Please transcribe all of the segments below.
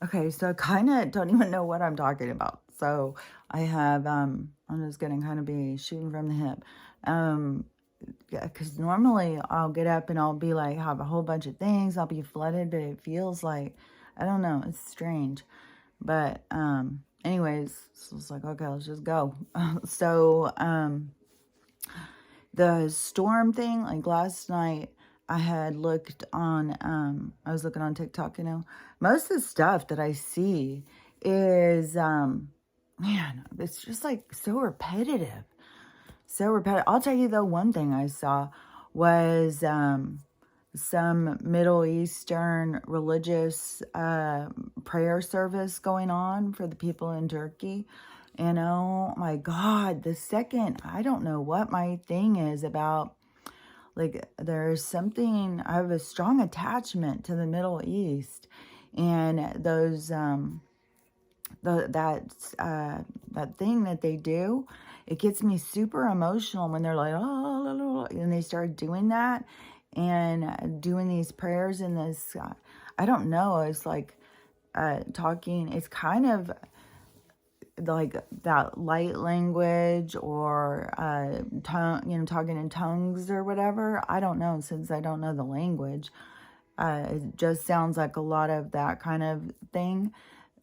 Okay, so I kind of don't even know what I'm talking about. So I have, I'm just gonna kind of be shooting from the hip. Um, yeah, because normally I'll get up and I'll be like, have a whole bunch of things. I'll be flooded, but it feels like, I don't know, it's strange. But, anyways, so it's like, okay, let's just go. The storm thing, like last night, I had looked on, I was looking on TikTok, most of the stuff that I see is, man, it's just like so repetitive. So repetitive. I'll tell you though, one thing I saw was, some Middle Eastern religious prayer service going on for the people in Turkey. And oh my God, the second, I don't know what my thing is about. Like, there's something, I have a strong attachment to the Middle East. And those, that thing that they do, it gets me super emotional when they're like, oh, la, la, la," and they start doing that and doing these prayers in this, I don't know, it's like talking, it's kind of like that light language or tongue, talking in tongues or whatever. I don't know, since I don't know the language. It just sounds like a lot of that kind of thing.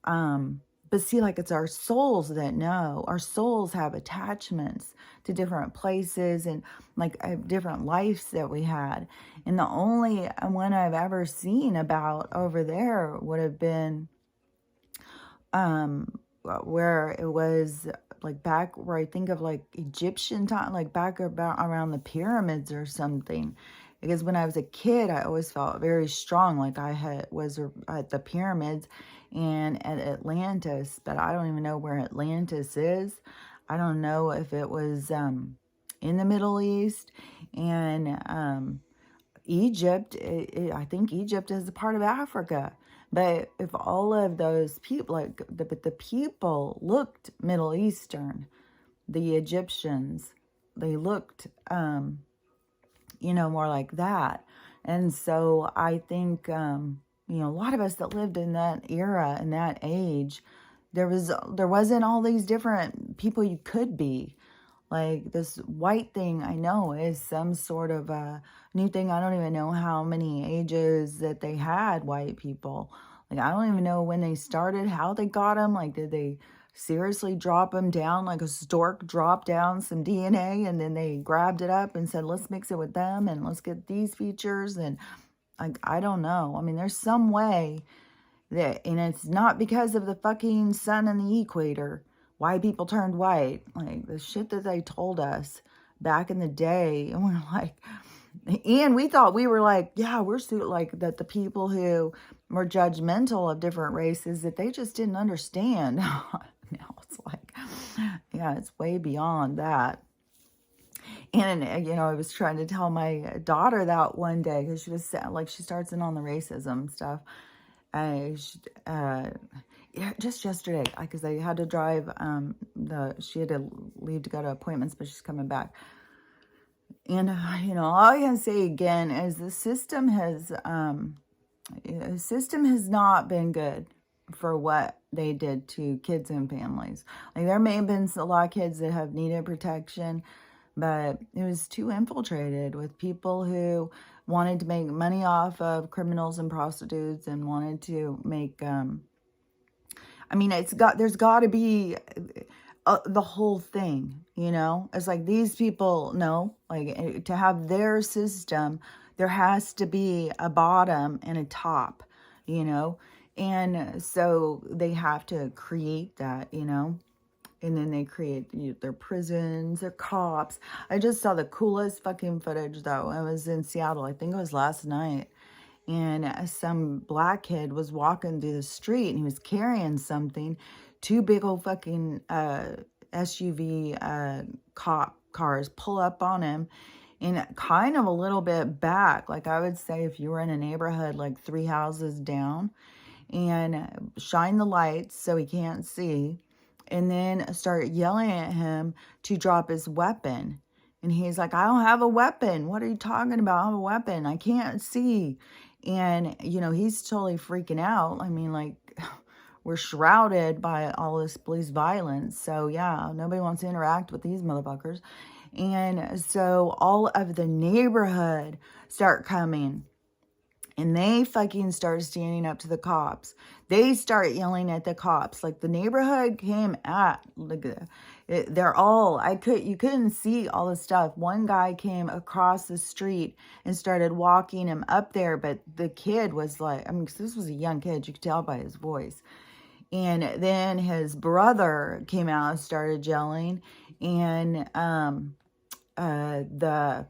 But see, like, it's our souls that know. Our souls have attachments to different places and like different lives that we had. And the only one I've ever seen about over there would have been where it was like back where I think of like Egyptian time, like back about around the pyramids or something. Because when I was a kid, I always felt very strong, like was at the pyramids and at Atlantis, but I don't even know where Atlantis is. I don't know if it was in the Middle East. And Egypt, I think Egypt is a part of Africa. But if all of those people, like the people looked Middle Eastern, the Egyptians, they looked, more like that. And so I think, a lot of us that lived in that era and that age, there wasn't all these different people you could be. Like this white thing, I know, is some sort of a new thing. I don't even know how many ages that they had, white people. Like, I don't even know when they started, how they got them. Like, did they seriously drop them down like a stork dropped down some DNA and then they grabbed it up and said, let's mix it with them and let's get these features? And like, I don't know. I mean, there's some way that, and it's not because of the fucking sun and the equator why people turned white. Like the shit that they told us back in the day, and we're like, and we thought we were like, yeah, we're so like that. The people who were judgmental of different races, that they just didn't understand. Now it's like, yeah, it's way beyond that. And, I was trying to tell my daughter that one day because she was like, she starts in on the racism stuff. Yeah, just yesterday, because I had to drive, she had to leave to go to appointments, but she's coming back. And, all I can say again is the system has not been good for what they did to kids and families. Like, there may have been a lot of kids that have needed protection, but it was too infiltrated with people who wanted to make money off of criminals and prostitutes and wanted to make, there's got to be the whole thing, It's like these people know, like, to have their system, there has to be a bottom and a top, And so they have to create that, And then they create their prisons, their cops. I just saw the coolest fucking footage, though. I was in Seattle. I think it was last night. And some black kid was walking through the street and he was carrying something. Two big old fucking SUV cop cars pull up on him and kind of a little bit back. Like, I would say if you were in a neighborhood like 3 houses down, and shine the lights so he can't see, and then start yelling at him to drop his weapon. And he's like, I don't have a weapon. What are you talking about? I have a weapon. I can't see. And, he's totally freaking out. I mean, like, we're shrouded by all this police violence. So yeah, nobody wants to interact with these motherfuckers. And so all of the neighborhood start coming. And they fucking start standing up to the cops. They start yelling at the cops. Like the neighborhood came at, like, they're all, you couldn't see all the stuff. One guy came across the street and started walking him up there. But the kid was like, I mean, this was a young kid. You could tell by his voice. And then his brother came out and started yelling. And,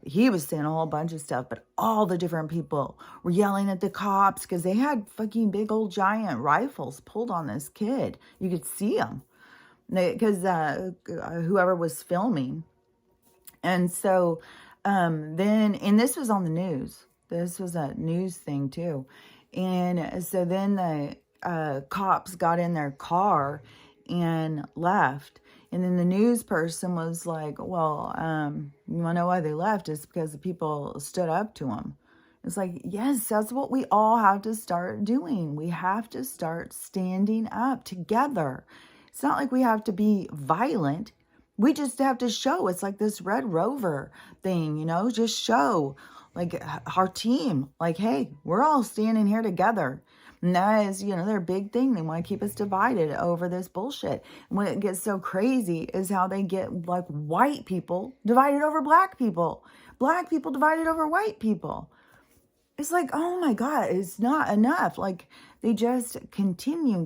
he was saying a whole bunch of stuff, but all the different people were yelling at the cops because they had fucking big old giant rifles pulled on this kid. You could see them because whoever was filming. And so then, and this was on the news. This was a news thing too. And so then the cops got in their car and left. And then the news person was like, well, you want to know why they left? It's because the people stood up to them. It's like, yes, that's what we all have to start doing. We have to start standing up together. It's not like we have to be violent. We just have to show. It's like this Red Rover thing, you know, just show like our team, like, hey, we're all standing here together. And that is, you know, their big thing. They want to keep us divided over this bullshit. And when it gets so crazy is how they get like white people divided over black people divided over white people. It's like, oh my God, it's not enough. Like they just continue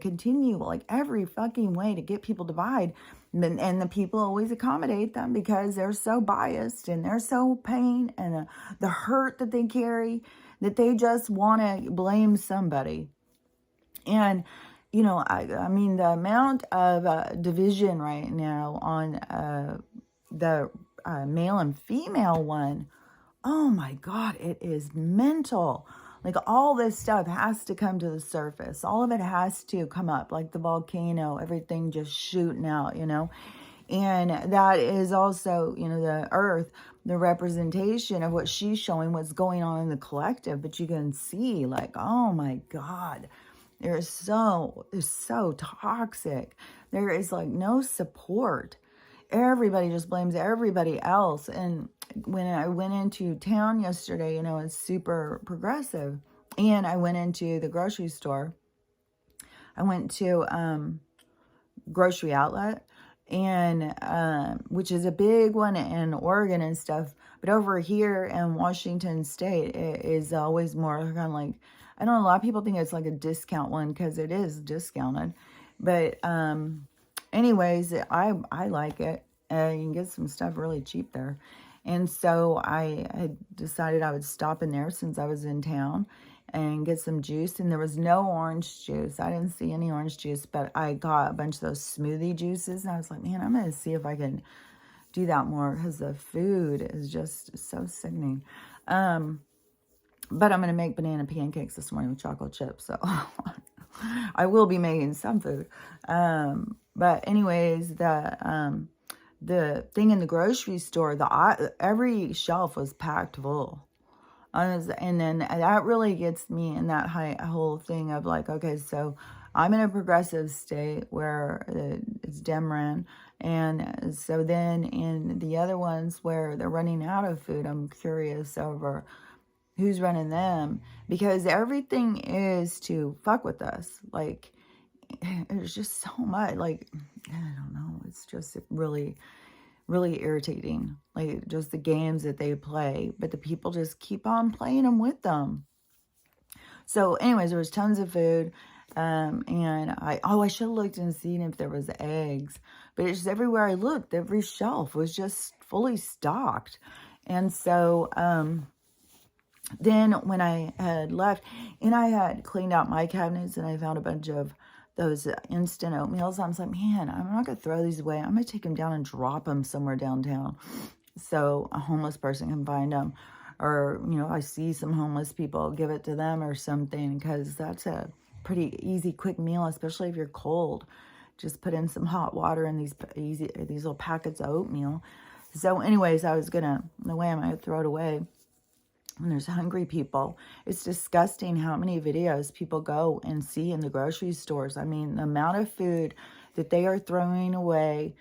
like every fucking way to get people divided. And the people always accommodate them because they're so biased and they're so pain and the hurt that they carry that they just want to blame somebody. And, you know, I mean, the amount of division right now on the male and female one, oh my God, it is mental. Like all this stuff has to come to the surface. All of it has to come up, like the volcano, everything just shooting out, you know. And that is also, you know, the earth, the representation of what she's showing, what's going on in the collective. But you can see like, oh my God, it's so toxic. There is like no support. Everybody just blames everybody else. And when I went into town yesterday, you know, it's super progressive. And I went into the grocery store. I went to grocery outlet, and which is a big one in Oregon and stuff. But over here in Washington State, it is always more kind of like, I don't know, a lot of people think it's like a discount one because it is discounted. But anyways, I like it. You can get some stuff really cheap there. And so I had decided I would stop in there since I was in town and get some juice. And there was no orange juice. I didn't see any orange juice, but I got a bunch of those smoothie juices. And I was like, man, I'm going to see if I can do that more because the food is just so sickening. But I'm going to make banana pancakes this morning with chocolate chips. So I will be making some food. But anyways, the thing in the grocery store, every shelf was packed full. And then that really gets me in that whole thing of like, okay, so I'm in a progressive state where it's Dem ran. And so then in the other ones where they're running out of food, I'm curious over who's running them, because everything is to fuck with us. Like, there's just so much, like, I don't know, it's just really irritating, like just the games that they play, but the people just keep on playing them with them. So anyways, there was tons of food, and I should have looked and seen if there was eggs, but it's just everywhere I looked, every shelf was just fully stocked. And so then when I had left, and I had cleaned out my cabinets, and I found a bunch of those instant oatmeals, I was like, man, I'm not going to throw these away. I'm going to take them down and drop them somewhere downtown so a homeless person can find them. Or, you know, I see some homeless people, give it to them or something, because that's a pretty easy, quick meal, especially if you're cold. Just put in some hot water and these little packets of oatmeal. So anyways, I was going to, no way I'm going to throw it away. when there's hungry people. It's disgusting how many videos people go and see in the grocery stores. I mean, the amount of food that they are throwing away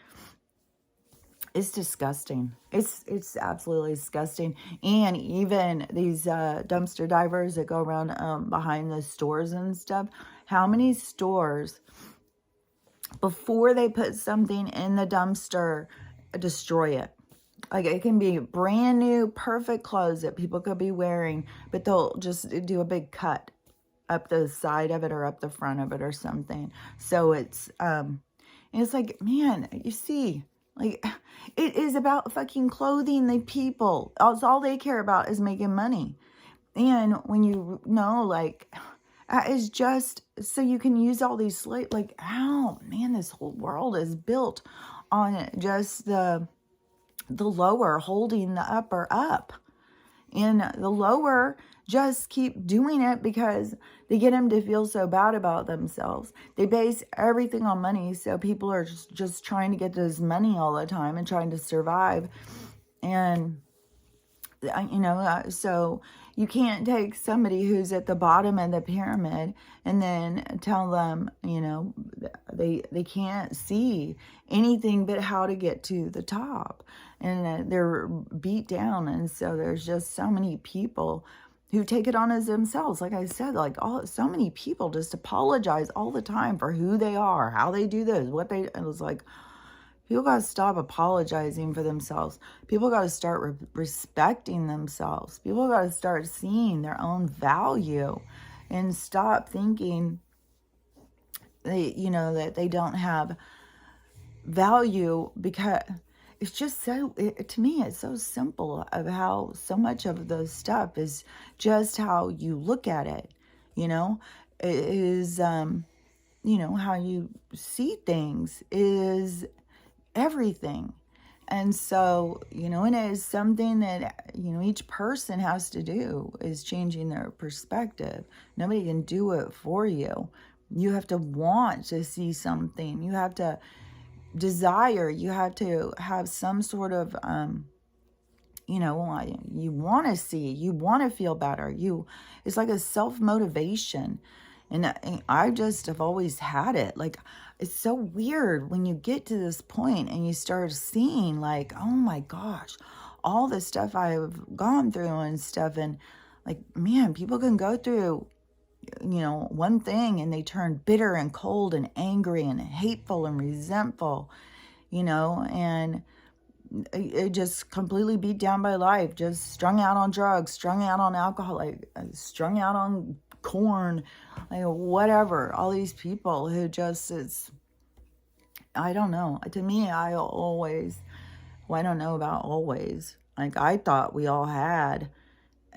is disgusting. It's absolutely disgusting. And even these dumpster divers that go around behind the stores and stuff, how many stores, before they put something in the dumpster, destroy it? Like, it can be brand new, perfect clothes that people could be wearing, but they'll just do a big cut up the side of it or up the front of it or something. So it's like, man, you see, like, it is about fucking clothing the people. All they care about is making money. And when you know, like, it's just so you can use all these like, how, man, this whole world is built on just the lower holding the upper up. And the lower just keep doing it because they get them to feel so bad about themselves. They base everything on money. So people are just trying to get this money all the time and trying to survive. And, so you can't take somebody who's at the bottom of the pyramid and then tell them, they can't see anything but how to get to the top. And they're beat down. And so there's just so many people who take it on as themselves. Like I said, so many people just apologize all the time for who they are, how they do this, it was like, people got to stop apologizing for themselves. People got to start respecting themselves. People got to start seeing their own value and stop thinking that they don't have value, because it's just to me, it's so simple of how so much of the stuff is just how you look at it. It is, how you see things is everything. And so, and it is something that, each person has to do, is changing their perspective. Nobody can do it for you. You have to want to see something. You have to desire. You have to have some sort of, you want to see, you want to feel better. It's like a self-motivation. And I just have always had it. Like, it's so weird when you get to this point and you start seeing, like, oh my gosh, all the stuff I've gone through and stuff. And like, man, people can go through, one thing and they turn bitter and cold and angry and hateful and resentful, and it just completely beat down by life, just strung out on drugs, strung out on alcohol, strung out on corn, whatever. All these people who I don't know. To me, I don't know about always. Like, I thought we all had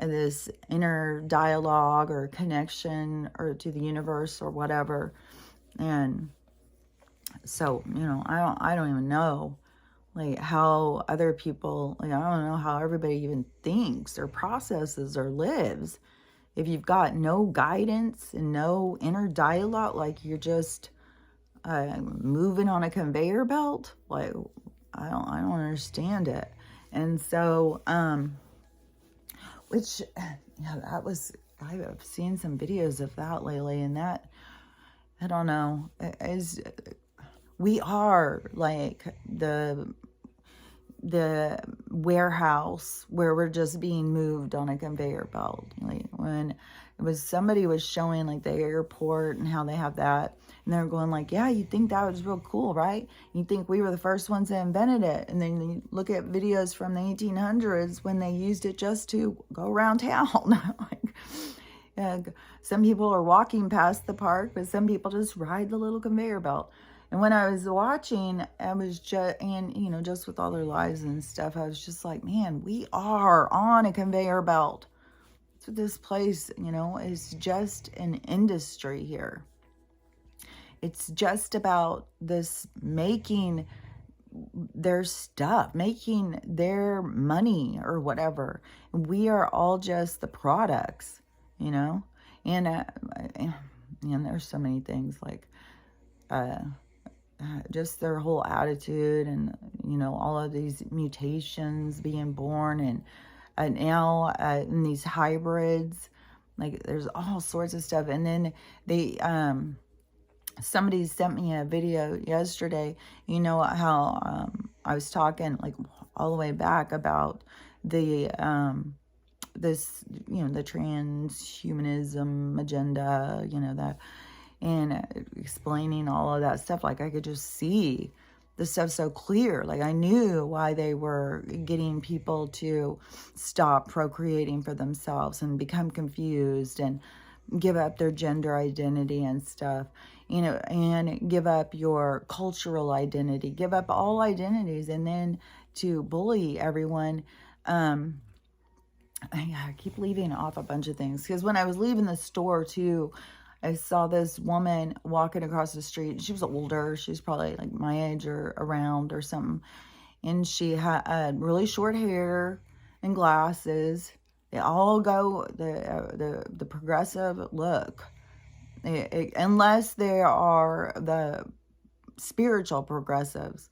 this inner dialogue or connection or to the universe or whatever. And so, I don't even know, like, how other people, I don't know how everybody even thinks or processes or lives. If you've got no guidance and no inner dialogue, like you're just moving on a conveyor belt, like, I don't understand it. And so, which, I've seen some videos of that lately, and that, I don't know, we are like the warehouse where we're just being moved on a conveyor belt. Like, when somebody was showing, like, the airport and how they have that, and they're going like, yeah, you think that was real cool, right? You think we were the first ones that invented it. And then you look at videos from the 1800s when they used it just to go around town. Some people are walking past the park, but some people just ride the little conveyor belt. And when I was watching, I was just, and, just with all their lives and stuff, I was just like, man, we are on a conveyor belt. So this place, is just an industry here. It's just about this making their stuff, making their money or whatever. And we are all just the products, and there's so many things, like, just their whole attitude and, all of these mutations being born, and now in these hybrids, like there's all sorts of stuff. And then they, somebody sent me a video yesterday, you know, how I was talking like all the way back about the this, you know, the transhumanism agenda, you know, that, and explaining all of that stuff. Like I could just see the stuff so clear. Like I knew why they were getting people to stop procreating for themselves and become confused and give up their gender identity and stuff, you know, and give up your cultural identity, give up all identities, and then to bully everyone. I keep leaving off a bunch of things, because when I was leaving the store too, I saw this woman walking across the street. She was older. She was probably like my age or around or something. And she had really short hair and glasses. They all go the progressive look. Unless they are the spiritual progressives.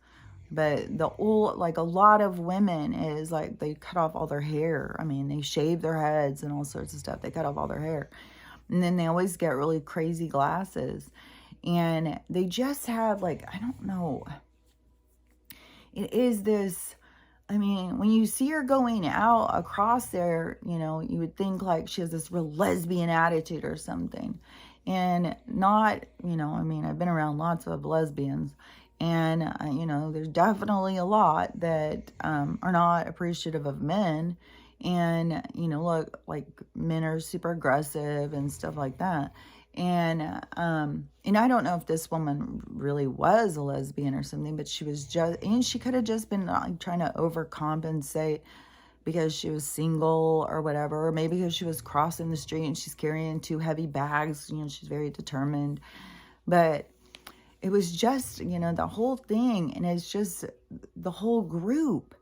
But the old, like a lot of women is like they cut off all their hair. I mean, they shave their heads and all sorts of stuff. They cut off all their hair. And then they always get really crazy glasses. And they just have like, I don't know. It is this, I mean, when you see her going out across there, you know, you would think like she has this real lesbian attitude or something. And not, you know, I mean, I've been around lots of lesbians. And, you know, there's definitely a lot that are not appreciative of men. And, you know, look, like men are super aggressive and stuff like that. And I don't know if this woman really was a lesbian or something, but she was just, and she could have just been like trying to overcompensate because she was single or whatever, or maybe because she was crossing the street and she's carrying 2 heavy bags, you know, she's very determined. But it was just, you know, the whole thing, and it's just the whole group.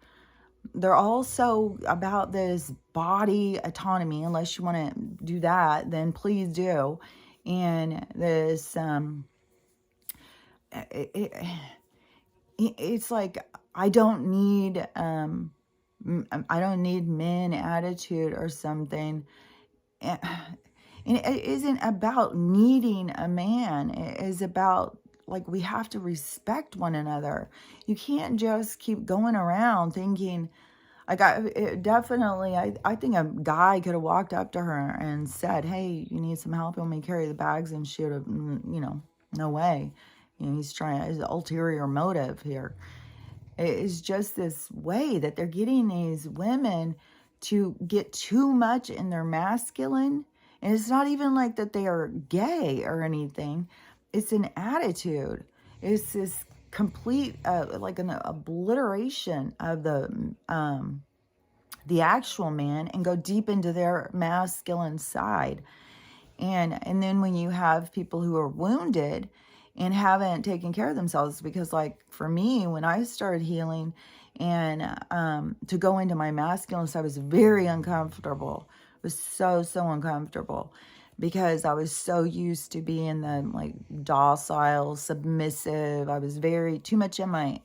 They're all so about this body autonomy. Unless you want to do that, then please do. And this, it's like, I don't need men attitude or something. And it isn't about needing a man. It is about, like, we have to respect one another. You can't just keep going around thinking, like, I think a guy could have walked up to her and said, hey, you need some help? You want me to carry the bags? And she would have, you know, no way. You know, he's trying, his ulterior motive here. It's just this way that they're getting these women to get too much in their masculine. And it's not even like that they are gay or anything. It's an attitude. It's this complete, like an obliteration of the actual man, and go deep into their masculine side. And then when you have people who are wounded and haven't taken care of themselves, because like for me, when I started healing and to go into my masculine side, I was very uncomfortable. It was so uncomfortable, because I was so used to being the like docile, submissive. I was too much in my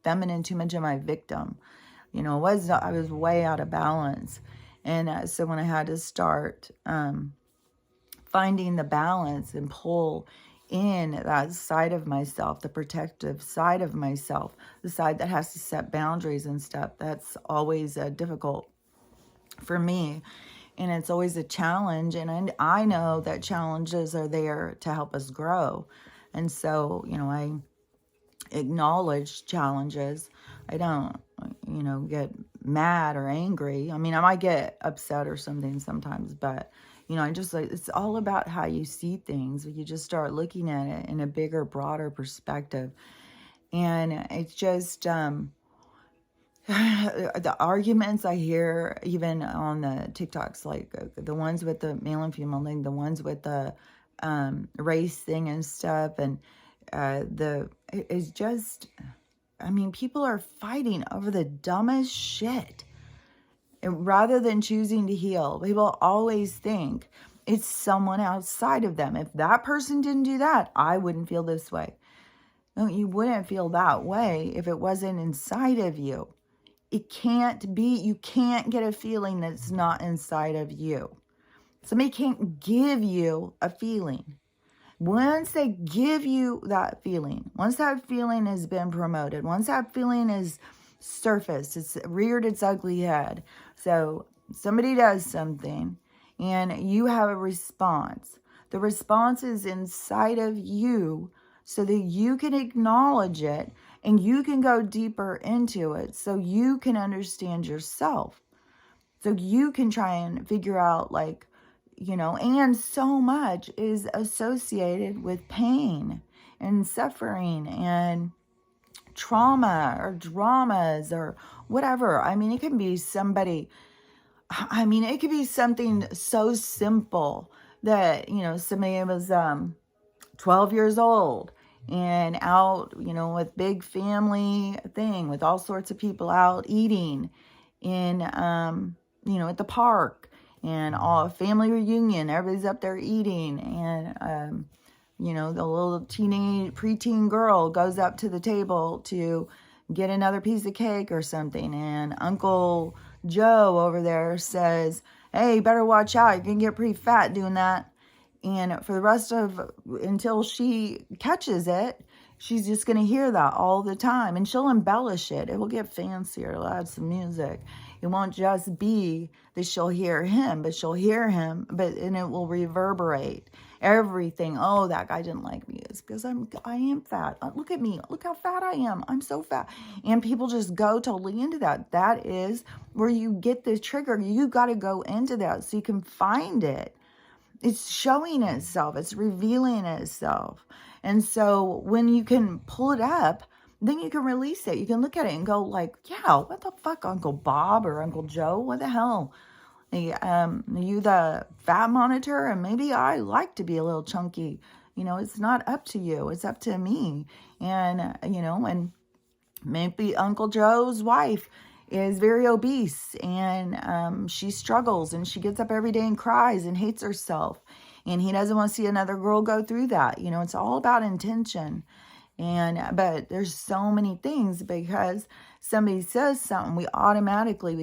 feminine, too much in my victim. You know, I was way out of balance. And so when I had to start finding the balance and pull in that side of myself, the protective side of myself, the side that has to set boundaries and stuff, that's always difficult for me. And it's always a challenge. And I know that challenges are there to help us grow. And so, you know, I acknowledge challenges. I don't, you know, get mad or angry. I mean, I might get upset or something sometimes, but, you know, I just like, it's all about how you see things. You just start looking at it in a bigger, broader perspective. And it's just, the arguments I hear even on the TikToks, like the ones with the male and female thing, the ones with the race thing and stuff, and it's just, I mean, people are fighting over the dumbest shit. And rather than choosing to heal, people always think it's someone outside of them. If that person didn't do that, I wouldn't feel this way. No, you wouldn't feel that way if it wasn't inside of you. It can't be, you can't get a feeling that's not inside of you. Somebody can't give you a feeling. Once they give you that feeling, once that feeling has been promoted, once that feeling is surfaced, it's reared its ugly head. So somebody does something and you have a response. The response is inside of you so that you can acknowledge it and you can go deeper into it so you can understand yourself. So you can try and figure out, like, and so much is associated with pain and suffering and trauma or dramas or whatever. I mean, it can be it could be something so simple that, somebody was 12 years old and out, with big family thing with all sorts of people out eating in, at the park and all family reunion, everybody's up there eating. And, the little preteen girl goes up to the table to get another piece of cake or something. And Uncle Joe over there says, hey, you better watch out. You're going to get pretty fat doing that. And for the rest of, until she catches it, she's just going to hear that all the time. And she'll embellish it. It will get fancier. It'll add some music. It won't just be that she'll hear him, but she'll hear him, and it will reverberate everything. Oh, that guy didn't like me. It's because I am fat. Look at me. Look how fat I am. I'm so fat. And people just go totally into that. That is where you get the trigger. You got to go into that so you can find it. It's showing itself. It's revealing itself. And so when you can pull it up, then you can release it. You can look at it and go like, yeah, what the fuck, Uncle Bob or Uncle Joe? What the hell? Are you the fat monitor? And maybe I like to be a little chunky. It's not up to you. It's up to me. And, and maybe Uncle Joe's wife is very obese and she struggles and she gets up every day and cries and hates herself. And he doesn't want to see another girl go through that. It's all about intention. But there's so many things, because somebody says something, we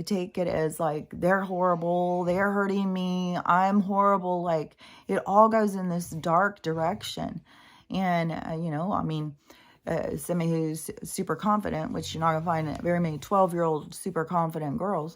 take it as like, they're horrible, they're hurting me, I'm horrible. Like, it all goes in this dark direction. And, somebody who's super confident, which you're not going to find very many 12-year-old super confident girls,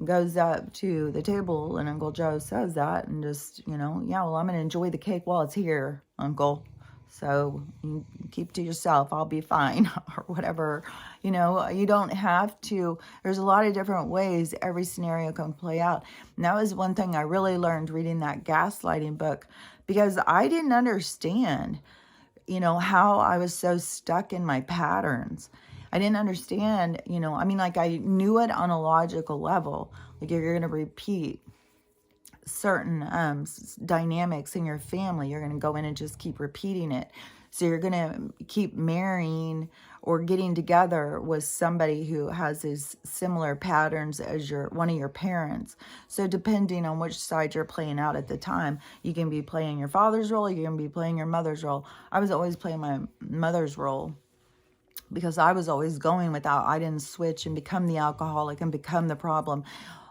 goes up to the table and Uncle Joe says that and just, yeah, well, I'm going to enjoy the cake while it's here, Uncle. So you keep to yourself, I'll be fine, or whatever. You don't have to. There's a lot of different ways every scenario can play out. And that was one thing I really learned reading that gaslighting book, because I didn't understand, how I was so stuck in my patterns. I didn't understand, I knew it on a logical level. Like, if you're going to repeat certain dynamics in your family, you're going to go in and just keep repeating it. So you're going to keep marrying or getting together with somebody who has these similar patterns as one of your parents. So depending on which side you're playing out at the time, you can be playing your father's role, you can be playing your mother's role. I was always playing my mother's role, because I was always going without. I didn't switch and become the alcoholic and become the problem.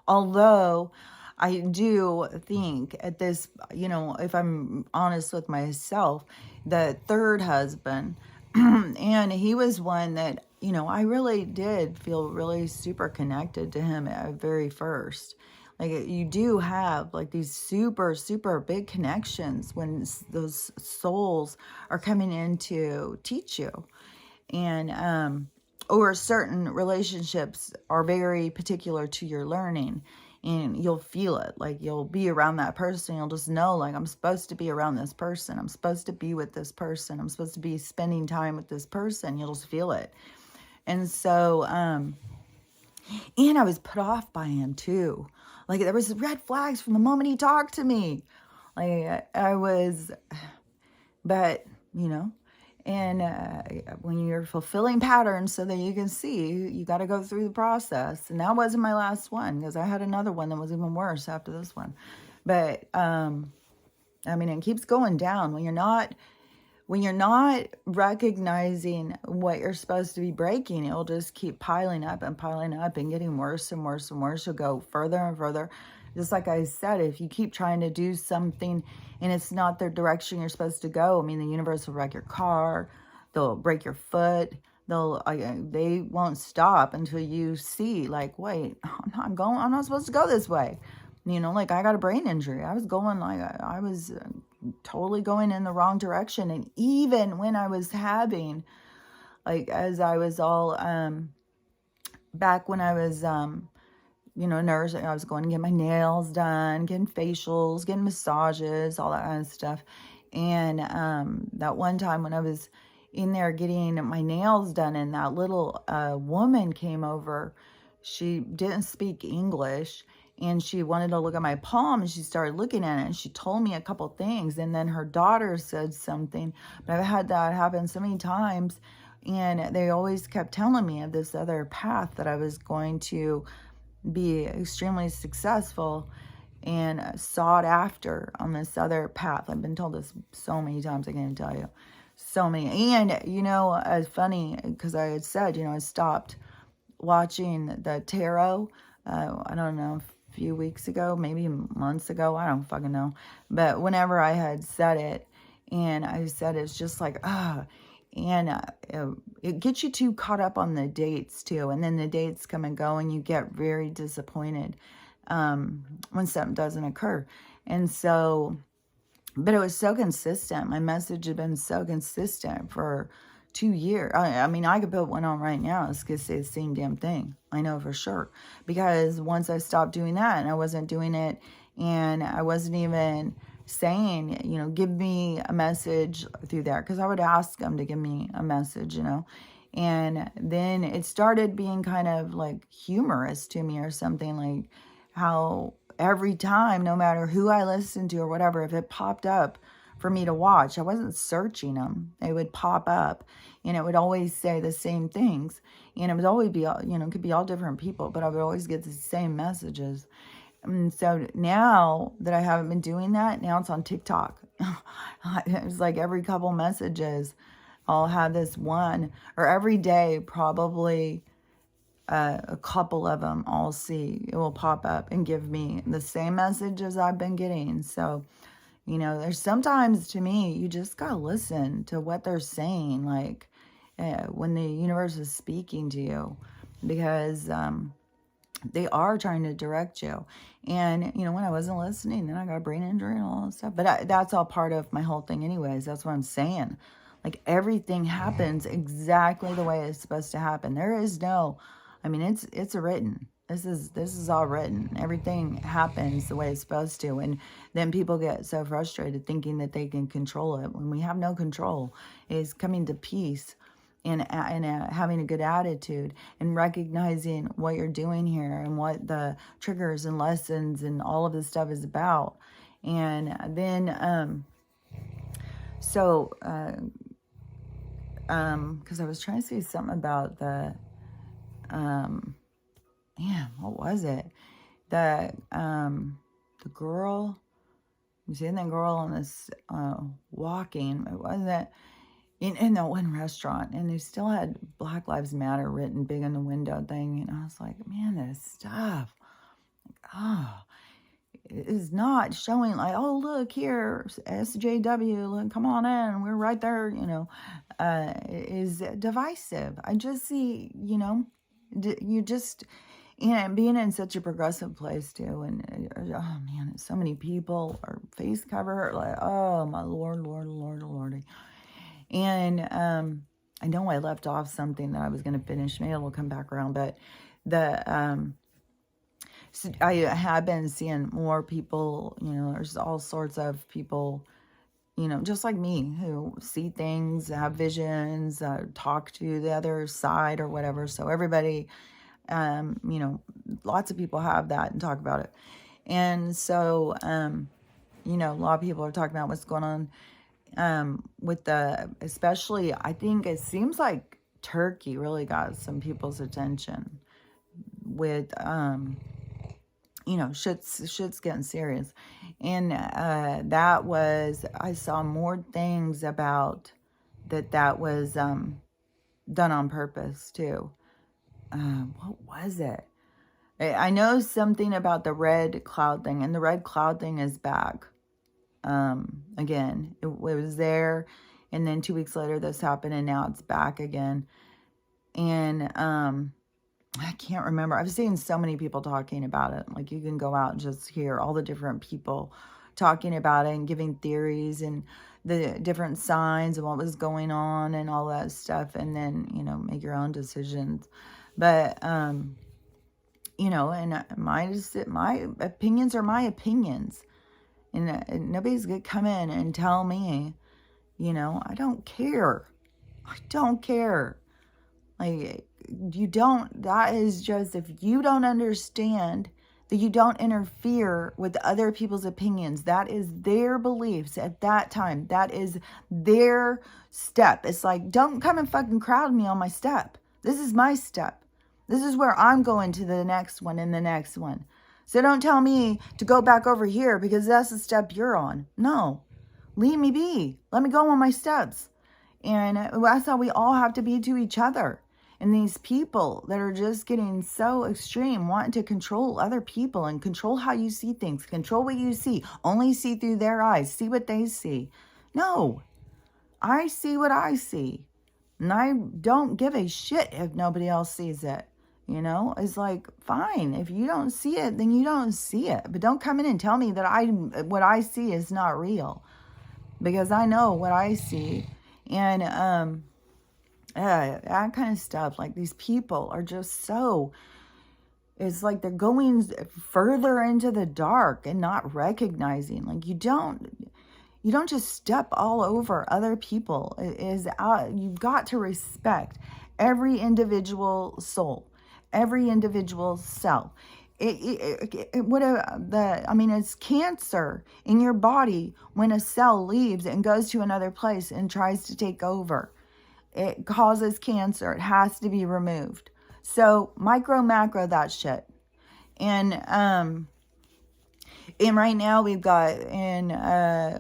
Although I do think at this, if I'm honest with myself, the third husband, and he was one that, I really did feel really super connected to him at very first. Like, you do have like these super, super big connections when those souls are coming in to teach you. And, or certain relationships are very particular to your learning. And you'll feel it, like you'll be around that person. You'll just know, like, I'm supposed to be around this person. I'm supposed to be with this person. I'm supposed to be spending time with this person. You'll just feel it. And so, and I was put off by him too. Like, there was red flags from the moment he talked to me. Like, I was, but, and when you're fulfilling patterns so that you can see, you got to go through the process. And that wasn't my last one, because I had another one that was even worse after this one. But, it keeps going down. When when you're not recognizing what you're supposed to be breaking, it'll just keep piling up and getting worse and worse and worse. You'll go further and further. Just like I said, if you keep trying to do something and it's not the direction you're supposed to go, I mean, the universe will wreck your car, they'll break your foot, they won't stop until you see, like, wait, I'm not supposed to go this way. You know, like, I got a brain injury. I was going, like, I was totally going in the wrong direction. And even when I was having, like, as I was all, back when I was, you know, a nurse, I was going to get my nails done, getting facials, getting massages, all that kind of stuff. And that one time when I was in there getting my nails done, and that little woman came over, she didn't speak English, and she wanted to look at my palm, and she started looking at it, and she told me a couple things, and then her daughter said something. But I've had that happen so many times, and they always kept telling me of this other path that I was going to be extremely successful and sought after on this other path. I've been told this so many times, I can't tell you. So many. And, you know, it's funny because I had said, you know, I stopped watching the tarot, I don't know, a few weeks ago, maybe months ago, I don't fucking know. But whenever I had said it, and I said it's just like, and it gets you too caught up on the dates too, and then the dates come and go, and you get very disappointed when something doesn't occur. And so, but it was so consistent. My message had been so consistent for 2 years. I mean, I could put one on right now. It's going to say the same damn thing. I know for sure. Because once I stopped doing that, and I wasn't doing it, and I wasn't even saying, you know, give me a message through there. Because I would ask them to give me a message, you know. And then it started being kind of like humorous to me or something, like how every time, no matter who I listened to or whatever, if it popped up for me to watch, I wasn't searching them. They would pop up, and it would always say the same things. And it would always be, you know, it could be all different people, but I would always get the same messages. And so now that I haven't been doing that, now it's on TikTok. It's like every couple messages, I'll have this one, or every day, probably a couple of them I'll see. It will pop up and give me the same messages I've been getting. So, you know, there's sometimes, to me, you just gotta listen to what they're saying, like when the universe is speaking to you, because they are trying to direct you. And, you know, when I wasn't listening, then I got a brain injury and all that stuff. But that's all part of my whole thing anyways. That's what I'm saying. Like, everything happens exactly the way it's supposed to happen. There is no, I mean, it's written. This is all written. Everything happens the way it's supposed to. And then people get so frustrated thinking that they can control it when we have no control. It's coming to peace and having a good attitude and recognizing what you're doing here and what the triggers and lessons and all of this stuff is about. And then, because I was trying to say something about the, what was it? The girl, you see that girl on this, walking, it wasn't, in that one restaurant, and they still had Black Lives Matter written big on the window thing, and I was like, man, this stuff, it is not showing like, oh, look here, SJW, look, come on in, we're right there, you know, is divisive. I just see, you know, you just, and being in such a progressive place too, and oh man, so many people are face cover, like, oh my Lordy. And I know I left off something that I was going to finish. Maybe it'll come back around. But so I have been seeing more people, you know, there's all sorts of people, you know, just like me, who see things, have visions, talk to the other side or whatever. So everybody, you know, lots of people have that and talk about it. And so, you know, a lot of people are talking about what's going on with especially, I think it seems like Turkey really got some people's attention with, you know, shit's getting serious. And I saw more things about that was done on purpose too. What was it? I know something about the red cloud thing, and the red cloud thing is back. Again, it was there, and then 2 weeks later this happened, and now it's back again. And I can't remember. I've seen so many people talking about it. Like, you can go out and just hear all the different people talking about it and giving theories and the different signs and what was going on and all that stuff, and then, you know, make your own decisions. But you know, and my opinions are my opinions, and nobody's gonna come in and tell me, you know, I don't care. I don't care. Like, you don't, that is just, if you don't understand that you don't interfere with other people's opinions, that is their beliefs at that time. That is their step. It's like, don't come and fucking crowd me on my step. This is my step. This is where I'm going to the next one and the next one. So don't tell me to go back over here because that's the step you're on. No, leave me be. Let me go on my steps. And that's how we all have to be to each other. And these people that are just getting so extreme, wanting to control other people and control how you see things, control what you see, only see through their eyes, see what they see. No, I see what I see. And I don't give a shit if nobody else sees it. You know, it's like, fine, if you don't see it, then you don't see it. But don't come in and tell me that what I see is not real. Because I know what I see. And that kind of stuff, like, these people are just so, it's like they're going further into the dark and not recognizing. Like, you don't just step all over other people. You've got to respect every individual soul, every individual self. It's cancer in your body when a cell leaves and goes to another place and tries to take over. It causes cancer. It has to be removed. So micro, macro, that shit. And right now we've got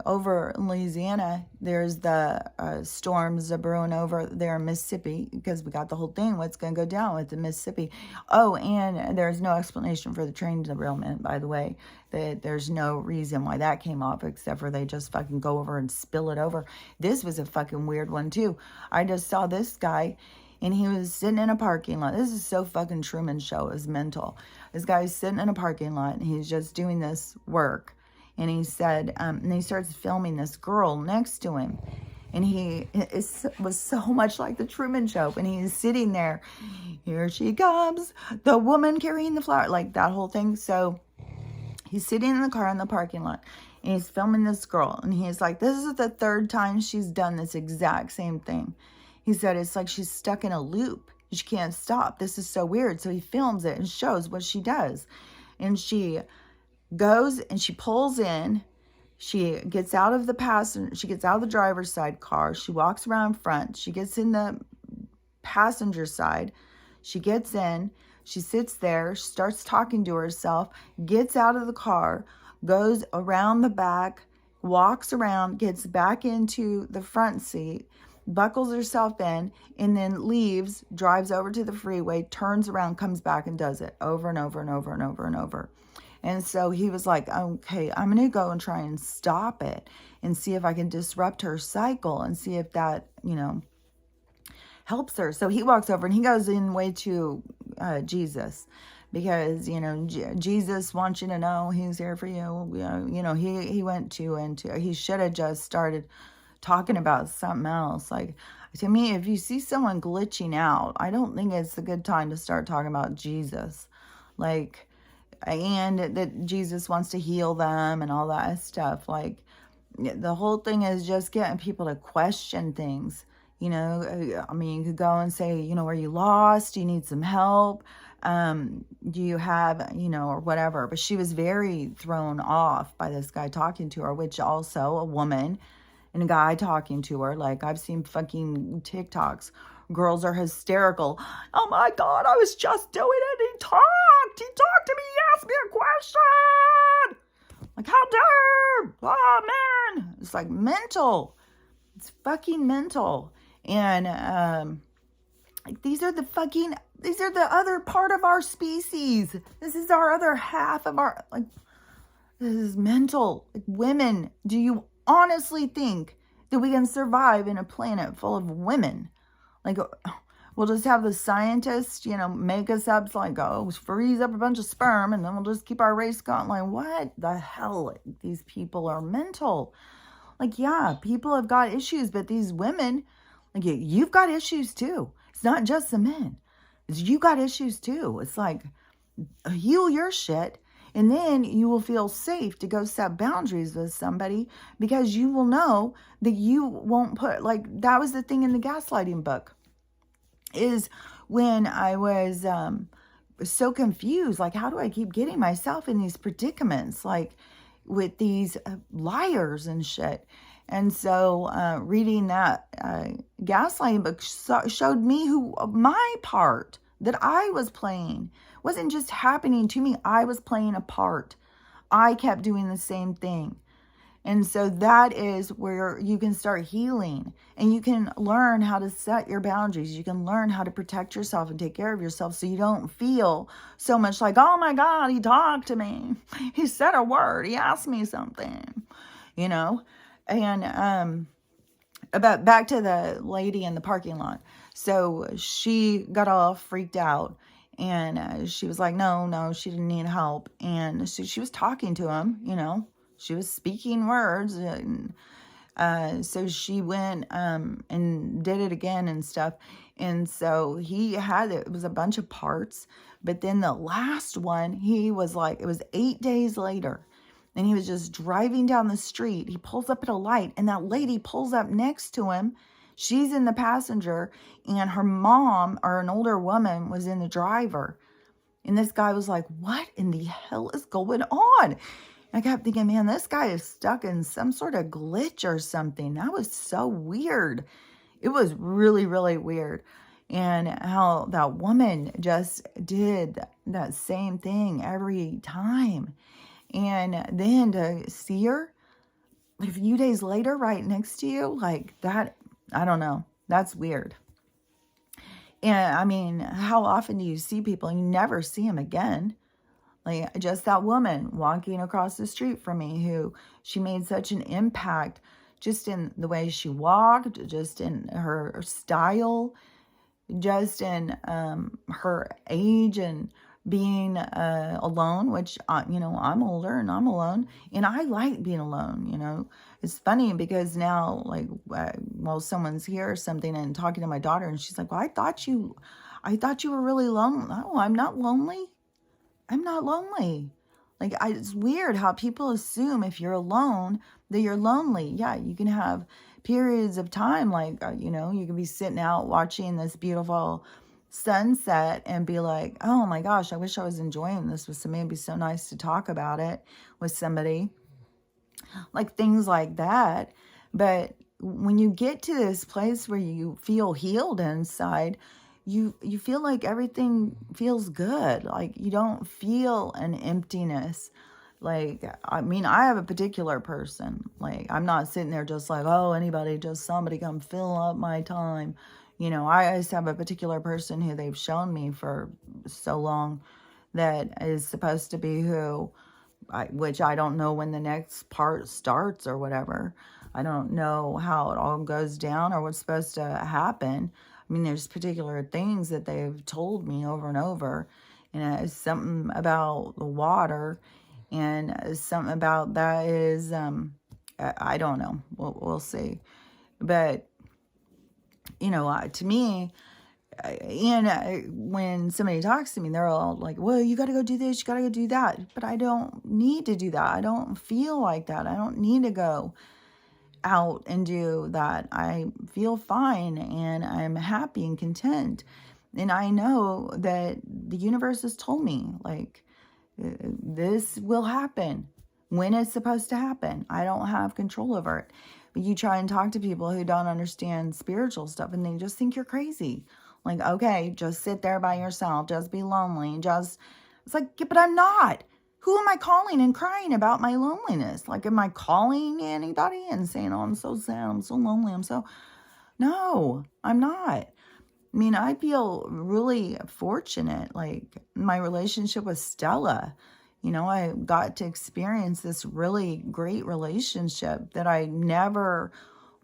over in Louisiana, there's the storms are brewing over there in Mississippi, because we got the whole thing, what's going to go down with the Mississippi. Oh, and there's no explanation for the train derailment, by the way. There's no reason why that came off, except for they just fucking go over and spill it over. This was a fucking weird one too. I just saw this guy, and he was sitting in a parking lot. This is so fucking Truman Show. It's mental. This guy's sitting in a parking lot, and he's just doing this work. And he said, and he starts filming this girl next to him. And was so much like the Truman Show. And he's sitting there. Here she comes, the woman carrying the flower. Like, that whole thing. So he's sitting in the car in the parking lot. And he's filming this girl. And he's like, this is the third time she's done this exact same thing. He said, it's like she's stuck in a loop. She can't stop. This is so weird. So he films it and shows what she does. And she goes and she pulls in. She gets out of the driver's side car. She walks around front. She gets in the passenger side. She gets in. She sits there, starts talking to herself, gets out of the car, goes around the back, walks around, gets back into the front seat, buckles herself in, and then leaves, drives over to the freeway, turns around, comes back, and does it over and over and over and over and over. And so he was like, okay, I'm going to go and try and stop it and see if I can disrupt her cycle and see if that, you know, helps her. So he walks over and he goes in way to Jesus, because, you know, Jesus wants you to know he's here for you. You know, he went he should have just started talking about something else. Like, to me, if you see someone glitching out, I don't think it's a good time to start talking about Jesus. Like, and that Jesus wants to heal them and all that stuff. Like, the whole thing is just getting people to question things. You know, I mean, you could go and say, you know, are you lost? Do you need some help? Do you have, you know, or whatever. But she was very thrown off by this guy talking to her, which also a woman and a guy talking to her. Like, I've seen fucking TikToks. Girls are hysterical. Oh my God, I was just doing it. He talked to me. He asked me a question. Like, how dare? Oh man. It's like mental. It's fucking mental. And like these are the other part of our species. This is our other half of our, like, this is mental. Like, women, do you honestly think that we can survive in a planet full of women? Like, we'll just have the scientists, make us up, like, oh, freeze up a bunch of sperm and then we'll just keep our race going. Like, what the hell? Like, these people are mental. Like, yeah, people have got issues, but these women, like, you've got issues too. It's not just the men. You got issues too. It's like, heal your shit, and then you will feel safe to go set boundaries with somebody, because you will know that you won't put, like, that was the thing in the gaslighting book, is when I was so confused, like, how do I keep getting myself in these predicaments, like, with these liars and shit. And so reading that gaslighting book showed me who my part that I was playing wasn't just happening to me. I was playing a part. I kept doing the same thing. And so that is where you can start healing, and you can learn how to set your boundaries. You can learn how to protect yourself and take care of yourself, so you don't feel so much like, oh my God, he talked to me. He said a word. He asked me something, And about back to the lady in the parking lot. So she got all freaked out, and she was like, no, she didn't need help. And so she was talking to him, she was speaking words. And so she went and did it again and stuff. And so it was a bunch of parts. But then the last one, he was like, it was 8 days later. And he was just driving down the street. He pulls up at a light, and that lady pulls up next to him. She's in the passenger, and her mom, or an older woman, was in the driver. And this guy was like, what in the hell is going on? I kept thinking, man, this guy is stuck in some sort of glitch or something. That was so weird. It was really, really weird. And how that woman just did that same thing every time. And then to see her like a few days later right next to you, like that, I don't know. That's weird. And I mean, how often do you see people and you never see them again? Like, just that woman walking across the street from me, who she made such an impact just in the way she walked, just in her style, just in her age, and being alone, which, I'm older and I'm alone, and I like being alone. It's funny because now, like, someone's here or something and talking to my daughter, and she's like, well, I thought you were really lonely. No, I'm not lonely. I'm not lonely. Like, it's weird how people assume if you're alone that you're lonely. Yeah, you can have periods of time, like, you can be sitting out watching this beautiful sunset and be like, oh my gosh, I wish I was enjoying this with somebody. It'd be so nice to talk about it with somebody. Like, things like that. But when you get to this place where you feel healed inside, you feel like everything feels good. Like, you don't feel an emptiness. Like, I mean, I have a particular person. Like, I'm not sitting there just like, oh, somebody come fill up my time. I just have a particular person who they've shown me for so long that is supposed to be which I don't know when the next part starts or whatever. I don't know how it all goes down or what's supposed to happen. I mean, there's particular things that they've told me over and over. And it's something about the water, and something about that is, I don't know. We'll see. But, to me, and when somebody talks to me, they're all like, well, you got to go do this, you got to go do that. But I don't need to do that. I don't feel like that. I don't need to go out and do that. I feel fine, and I'm happy and content. And I know that the universe has told me, like, this will happen when it's supposed to happen. I don't have control over it. But you try and talk to people who don't understand spiritual stuff, and they just think you're crazy. Like, okay, just sit there by yourself, just be lonely, it's like, yeah, but I'm not. Who am I calling and crying about my loneliness? Like, am I calling anybody and saying, oh, I'm so sad, I'm so lonely, No, I'm not. I mean, I feel really fortunate, like my relationship with Stella. I got to experience this really great relationship that I never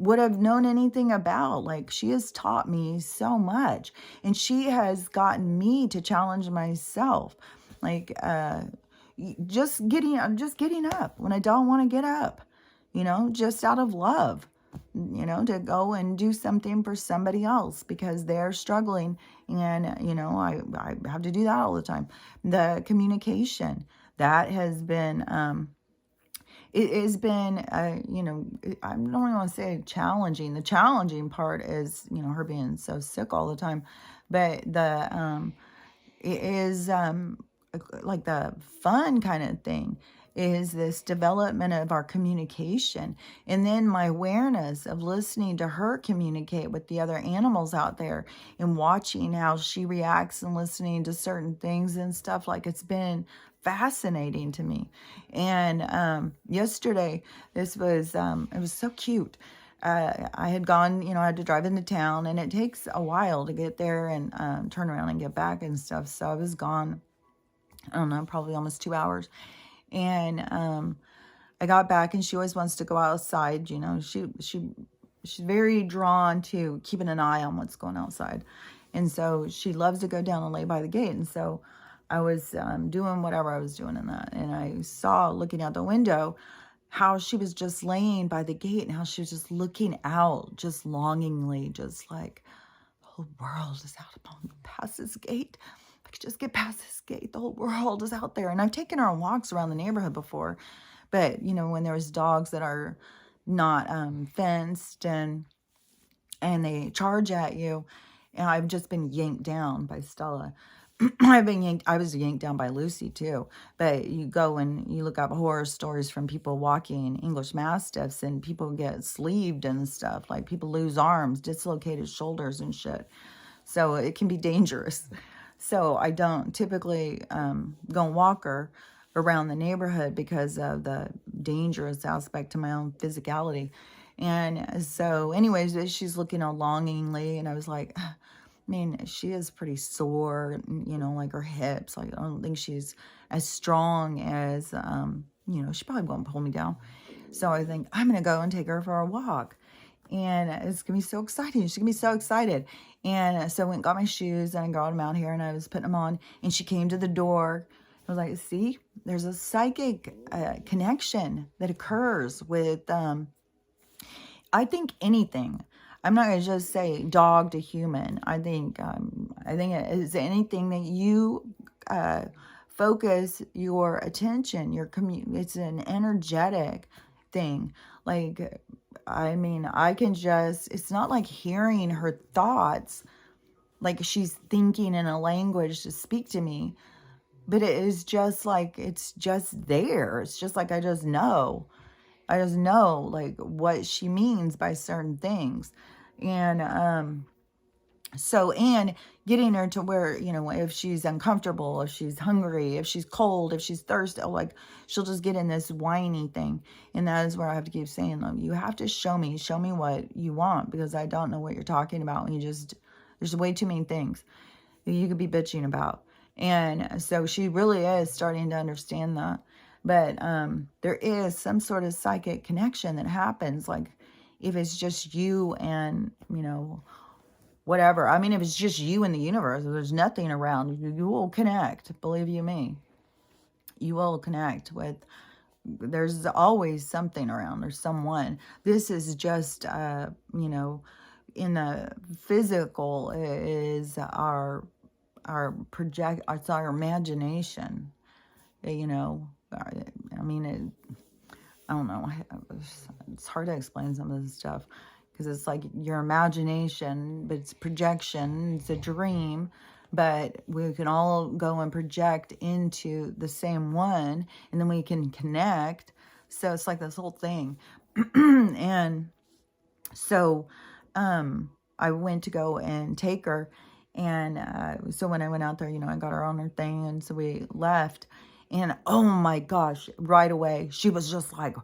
would have known anything about. Like, she has taught me so much, and she has gotten me to challenge myself. Like, just getting up when I don't want to get up, just out of love, to go and do something for somebody else because they're struggling. And, I have to do that all the time. The communication that has been, it has been, I don't even want to say challenging. The challenging part is, her being so sick all the time. But it is like the fun kind of thing is this development of our communication, and then my awareness of listening to her communicate with the other animals out there and watching how she reacts and listening to certain things and stuff. Like, it's been fascinating to me. And yesterday, this was it was so cute. I had gone, I had to drive into town, and it takes a while to get there and turn around and get back and stuff. So I was gone, I don't know, probably almost 2 hours. And I got back, and she always wants to go outside. She's very drawn to keeping an eye on what's going outside. And so she loves to go down and lay by the gate. And so I was doing whatever I was doing in that. And I saw, looking out the window, how she was just laying by the gate and how she was just looking out, just longingly, just like, the whole world is out upon past this gate. If I could just get past this gate, the whole world is out there. And I've taken her on walks around the neighborhood before, but when there was dogs that are not fenced and they charge at you, and I've just been yanked down by Stella. I was yanked down by Lucy too. But you go and you look up horror stories from people walking English Mastiffs, and people get sleeved and stuff. Like, people lose arms, dislocated shoulders and shit. So it can be dangerous. So I don't typically go and walk her around the neighborhood because of the dangerous aspect to my own physicality. And so anyways, she's looking all longingly, and I was like, I mean, she is pretty sore, like her hips. Like, I don't think she's as strong as, she probably won't pull me down. So I think I'm going to go and take her for a walk. And it's going to be so exciting. She's going to be so excited. And so I went and got my shoes, and I got them out here, and I was putting them on. And she came to the door. I was like, see, there's a psychic connection that occurs with, I think, anything. I'm not going to just say dog to human. I think it is anything that you focus your attention, it's an energetic thing. Like, I mean, it's not like hearing her thoughts, like she's thinking in a language to speak to me, but it is just like, it's just there. It's just like, I just know like what she means by certain things. And and getting her to where, if she's uncomfortable, if she's hungry, if she's cold, if she's thirsty, like, she'll just get in this whiny thing. And that is where I have to keep saying, you have to show me what you want, because I don't know what you're talking about. And there's way too many things that you could be bitching about. And so she really is starting to understand that. But there is some sort of psychic connection that happens, like, if it's just you and, whatever. I mean, if it's just you in the universe, if there's nothing around, you will connect. Believe you me. You will connect with, there's always something around. There's someone. This is just, in the physical is our it's our imagination, I mean, I don't know. It's hard to explain some of this stuff because it's like your imagination, but it's projection. It's a dream, but we can all go and project into the same one, and then we can connect. So it's like this whole thing. And so I went to go and take her. And so when I went out there, I got her on her thing. And so we left. And oh my gosh, right away, she was just like,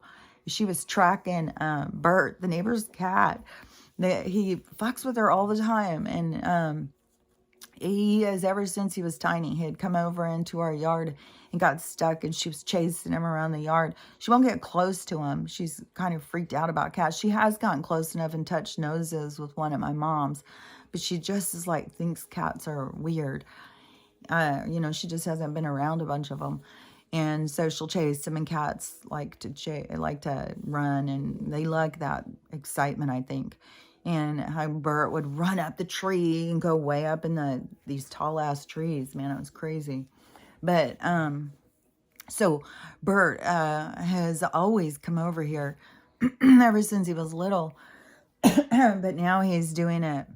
she was tracking Bert, the neighbor's cat. He fucks with her all the time. And he has, ever since he was tiny, he had come over into our yard and got stuck, and she was chasing him around the yard. She won't get close to him. She's kind of freaked out about cats. She has gotten close enough and touched noses with one at my mom's, but she just is like, thinks cats are weird. You know, she just hasn't been around a bunch of them. And so she'll chase them, and cats like to run, and they like that excitement, I think. And how Bert would run up the tree and go way up in these tall ass trees. Man, it was crazy. But so Bert has always come over here ever since he was little. But now he's doing it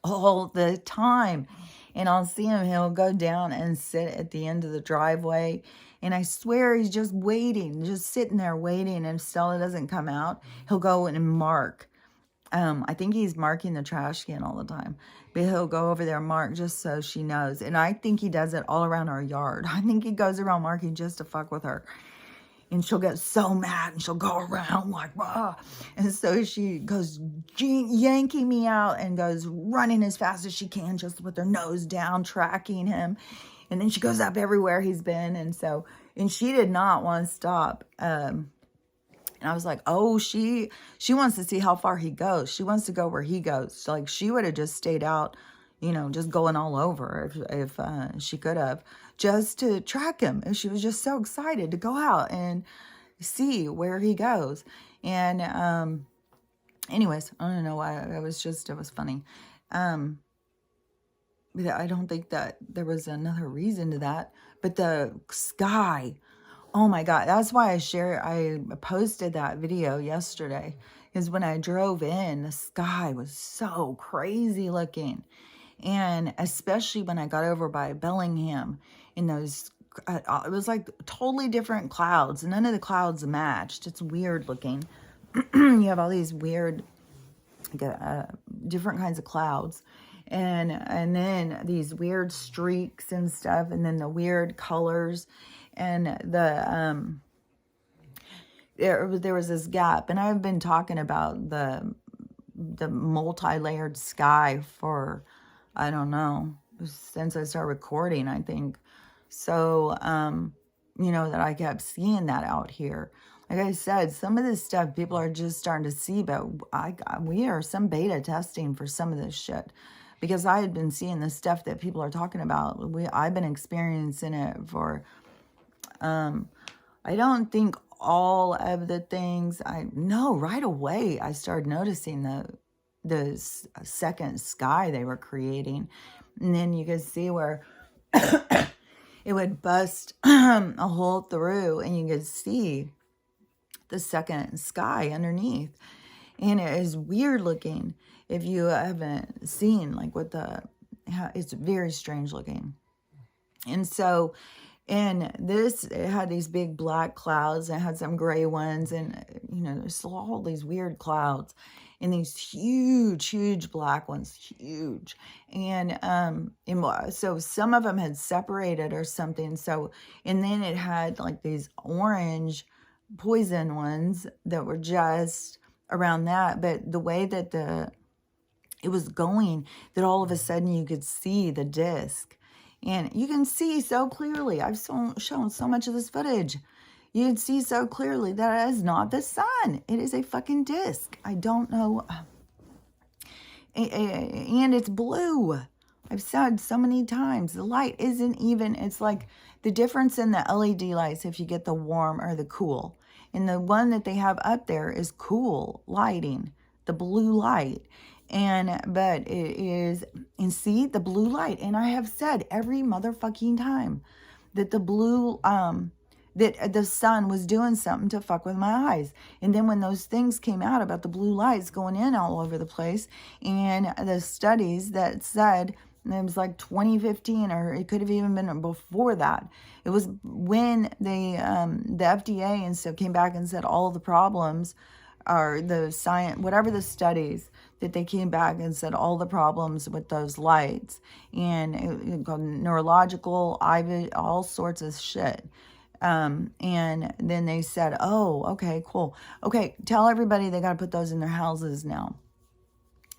all the time. And I'll see him, he'll go down and sit at the end of the driveway. And I swear he's just waiting, just sitting there waiting. And if Stella doesn't come out, he'll go and mark. I think he's marking the trash can all the time. But he'll go over there and mark just so she knows. And I think he does it all around our yard. I think he goes around marking just to fuck with her. And she'll get so mad, and she'll go around like, ah. And so she goes yanking me out and goes running as fast as she can, just with her nose down, tracking him. And then she goes up everywhere he's been. And she did not want to stop. And I was like, oh, she wants to see how far he goes. She wants to go where he goes. Like, she would have just stayed out, you know, just going all over if she could have, just to track him. And she was just so excited to go out and see where he goes. And anyways, I don't know why. It was funny. But I don't think that there was another reason to that. But the sky, oh my God, that's why I posted that video yesterday, is when I drove in, the sky was so crazy looking. And especially when I got over by Bellingham, in those, it was like totally different clouds. None of the clouds matched. It's weird looking. You have all these weird, different kinds of clouds. And then these weird streaks and stuff. And then the weird colors. And there was this gap. And I've been talking about the multi-layered sky for, I don't know, since I started recording, I think. So, you know, that I kept seeing that out here. Like I said, some of this stuff people are just starting to see, but we are some beta testing for some of this shit. Because I had been seeing the stuff that people are talking about. I've been experiencing it for, I don't think all of the things I know right away. I started noticing the second sky they were creating. And then you could see where it would bust a hole through, and you could see the second sky underneath. And it is weird looking. If you haven't seen, like, it's very strange looking. And so, and this, it had these big black clouds, and it had some gray ones, and, you know, there's all these weird clouds, and these huge black ones, huge. And so some of them had separated or something. So, and then it had like these orange poison ones that were just around that. But the way that it was going, that all of a sudden you could see the disc. And you can see so clearly. I've shown so much of this footage. You can see so clearly that it is not the sun. It is a fucking disc. I don't know. And it's blue. I've said so many times. The light isn't even, it's like the difference in the LED lights if you get the warm or the cool. And the one that they have up there is cool lighting, the blue light. But it is, and see, the blue light. And I have said every motherfucking time that the blue, that the sun was doing something to fuck with my eyes. And then when those things came out about the blue lights going in all over the place, and the studies that said, it was like 2015, or it could have even been before that. It was when the FDA and stuff came back and said all the problems are the science, whatever the studies that they came back and said all the problems with those lights, and it called neurological, all sorts of shit. And then they said, oh, okay, cool. Okay, tell everybody they got to put those in their houses now.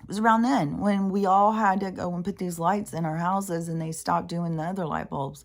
It was around then when we all had to go and put these lights in our houses, and they stopped doing the other light bulbs.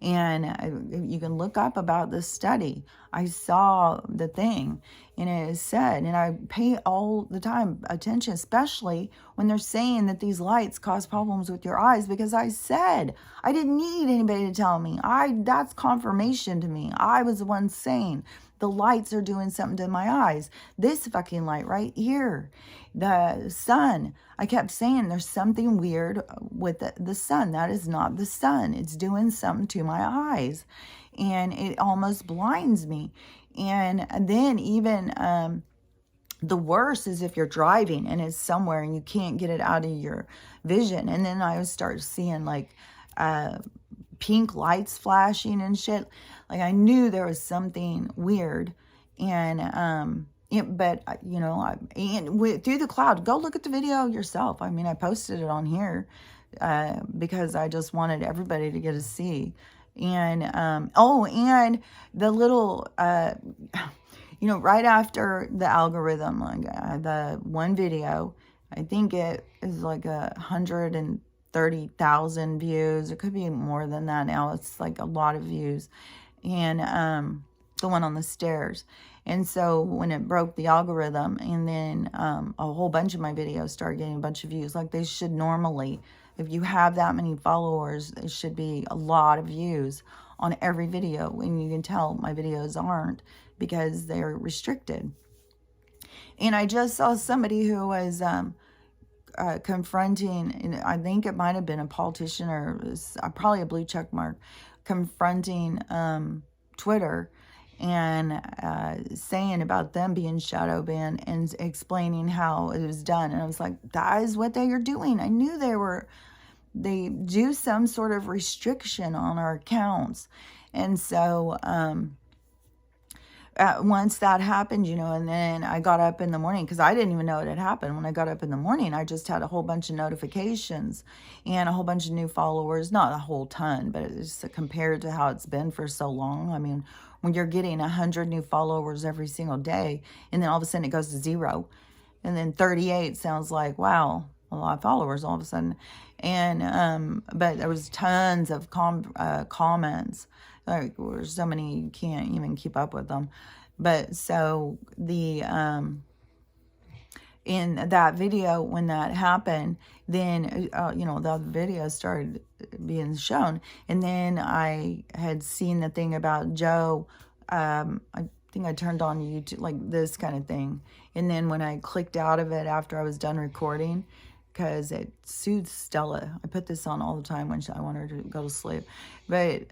And you can look up about this study. I saw the thing, and it is said, and I pay all the time attention, especially when they're saying that these lights cause problems with your eyes, because I said I didn't need anybody to tell me. That's confirmation to me. I was the one saying the lights are doing something to my eyes. This fucking light right here, the sun. I kept saying there's something weird with the sun. That is not the sun. It's doing something to my eyes, and it almost blinds me. And then even the worst is if you're driving and it's somewhere and you can't get it out of your vision. And then I would start seeing like pink lights flashing and shit. Like I knew there was something weird. And through the cloud, go look at the video yourself. I mean, I posted it on here because I just wanted everybody to get to see. And and the little right after the algorithm, like the one video, I think it is like 130,000 views. It could be more than that now. It's like a lot of views. And the one on the stairs. And so when it broke the algorithm, and then a whole bunch of my videos started getting a bunch of views, like they should normally. If you have that many followers, it should be a lot of views on every video. And you can tell my videos aren't, because they're restricted. And I just saw somebody who was confronting, and I think it might have been a politician or probably a blue check mark, confronting Twitter and saying about them being shadow banned and explaining how it was done. And I was like, that is what they are doing. I knew they do some sort of restriction on our accounts. And so once that happened, and then I got up in the morning, because I didn't even know it had happened. When I got up in the morning, I just had a whole bunch of notifications and a whole bunch of new followers. Not a whole ton, but it's compared to how it's been for so long. I mean, when you're getting 100 new followers every single day, and then all of a sudden it goes to 0, and then 38 sounds like, wow, a lot of followers all of a sudden. And but there was tons of comments. Like, there's so many you can't even keep up with them. But so the in that video, when that happened, then the video started being shown, and then I had seen the thing about Joe. I think I turned on YouTube, like this kind of thing, and then when I clicked out of it after I was done recording, because it soothes Stella. I put this on all the time when I want her to go to sleep. But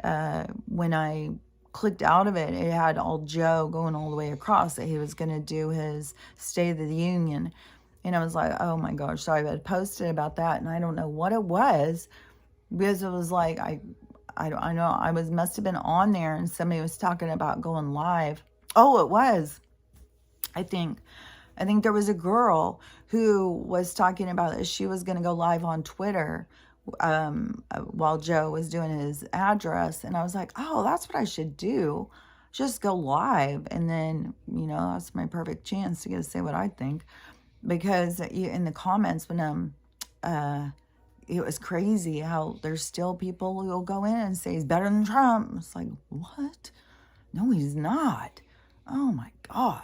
when I clicked out of it, it had all Joe going all the way across, that he was going to do his State of the Union. And I was like, oh my gosh. So I had posted about that, and I don't know what it was, because it was like, I know I must have been on there, and somebody was talking about going live. Oh, it was. I think there was a girl who was talking about that she was going to go live on Twitter while Joe was doing his address. And I was like, oh, that's what I should do. Just go live. And then, that's my perfect chance to get to say what I think. Because in the comments, when it was crazy how there's still people who will go in and say he's better than Trump. It's like, what? No, he's not. Oh my God.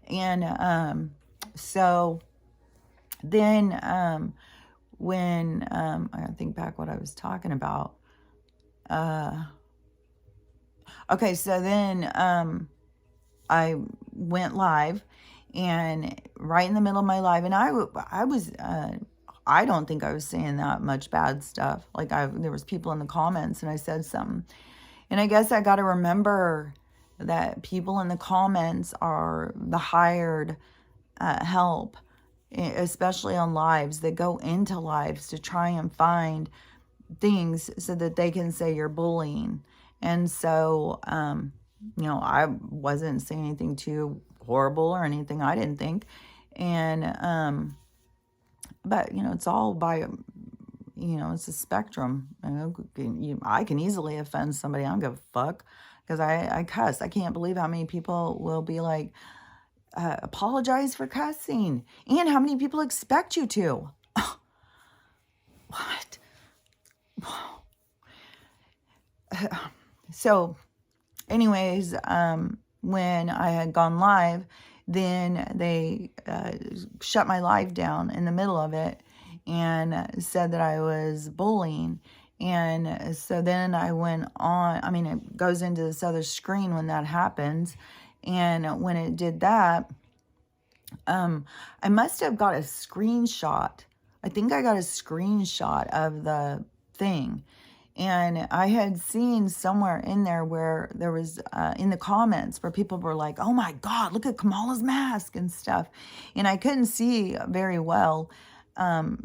And so then when I think back what I was talking about. Okay, so then I went live, and right in the middle of my live, and I was I don't think I was saying that much bad stuff. Like there was people in the comments, and I said something, and I guess I got to remember that people in the comments are the hired help, especially on lives, that go into lives to try and find things so that they can say you're bullying. And so, I wasn't saying anything too horrible or anything, I didn't think. And, but, it's all by, it's a spectrum. I can easily offend somebody. I don't give a fuck, because I cuss. I can't believe how many people will be like, apologize for cussing. And how many people expect you to? What? So anyways, when I had gone live, then they shut my live down in the middle of it and said that I was bullying. And so then I went on, I mean, it goes into this other screen when that happens. And when it did that, I must have got a screenshot. I think I got a screenshot of the thing. And I had seen somewhere in there where there was, in the comments, where people were like, oh my God, look at Kamala's mask and stuff. And I couldn't see very well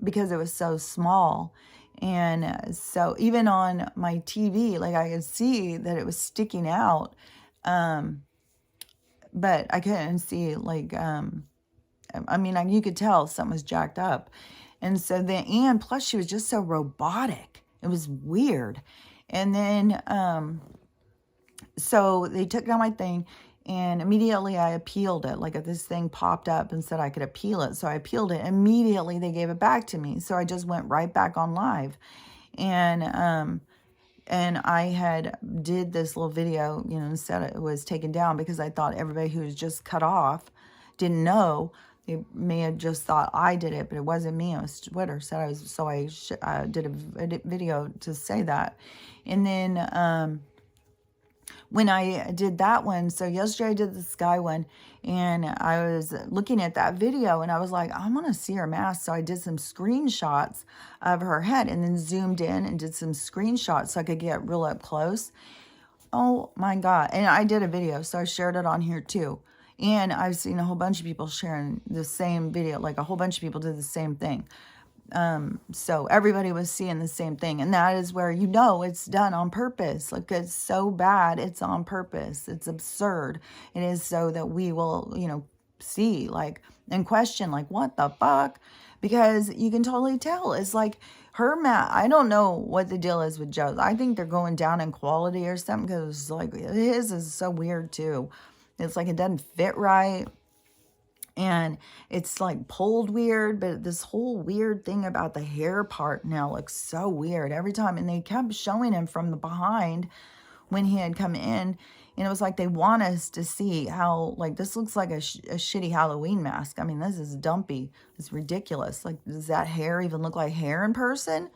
because it was so small. And so even on my TV, like I could see that it was sticking out. But I couldn't see, like, I mean, you could tell something was jacked up. And so then, and plus she was just so robotic. It was weird. And then, so they took down my thing and immediately I appealed it. Like this thing popped up and said I could appeal it. So I appealed it. Immediately they gave it back to me. So I just went right back on live. And I had did this little video, you know, and said it was taken down because I thought everybody who was just cut off didn't know. They may have just thought I did it, but it wasn't me. It was Twitter said I was. So I did a video to say that. And then when I did that one, so yesterday I did the sky one, and I was looking at that video, and I was like, I want to see her mask. So I did some screenshots of her head, and then zoomed in and did some screenshots so I could get real up close. Oh my God! And I did a video, so I shared it on here too. And I've seen a whole bunch of people sharing the same video, like a whole bunch of people did the same thing. So everybody was seeing the same thing. And that is where you know it's done on purpose. Like it's so bad, it's on purpose. It's absurd. It is so that we will, you know, see like and question like, what the fuck? Because you can totally tell. It's like her I don't know what the deal is with Joe's. I think they're going down in quality or something because like his is so weird too. It's like it doesn't fit right. And it's like pulled weird, but this whole weird thing about the hair part now looks so weird every time. And they kept showing him from the behind when he had come in. And it was like they want us to see how, like, this looks like a shitty Halloween mask. I mean, this is dumpy. It's ridiculous. Like, does that hair even look like hair in person?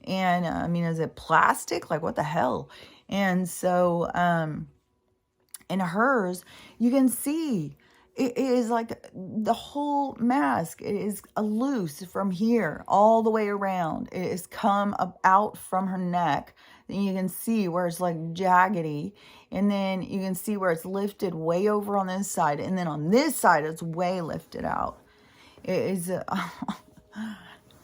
And, I mean, is it plastic? Like, what the hell? And so, in hers, you can see it is like the whole mask. It is loose from here all the way around. It has come up out from her neck. Then you can see where it's like jaggedy. And then you can see where it's lifted way over on this side. And then on this side, it's way lifted out. It is,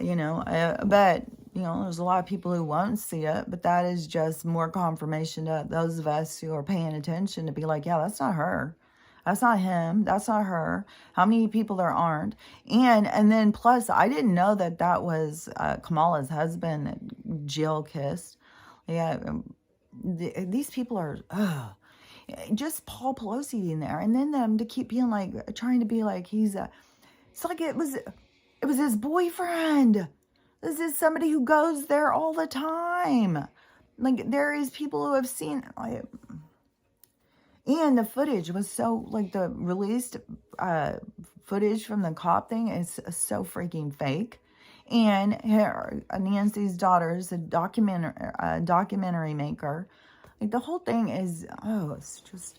you know, but you know, there's a lot of people who won't see it, but that is just more confirmation to those of us who are paying attention to be like, yeah, that's not her. That's not him. That's not her. How many people there aren't? And then plus, I didn't know that that was Kamala's husband that Jill kissed. Yeah, these people are, just Paul Pelosi in there. And then them to keep being like, trying to be like, he's it's like it was his boyfriend. This is somebody who goes there all the time. Like, there is people who have seen, like, and the footage was so, like, the released footage from the cop thing is so freaking fake. And Nancy's daughter is a documentary maker. Like, the whole thing is, it's just,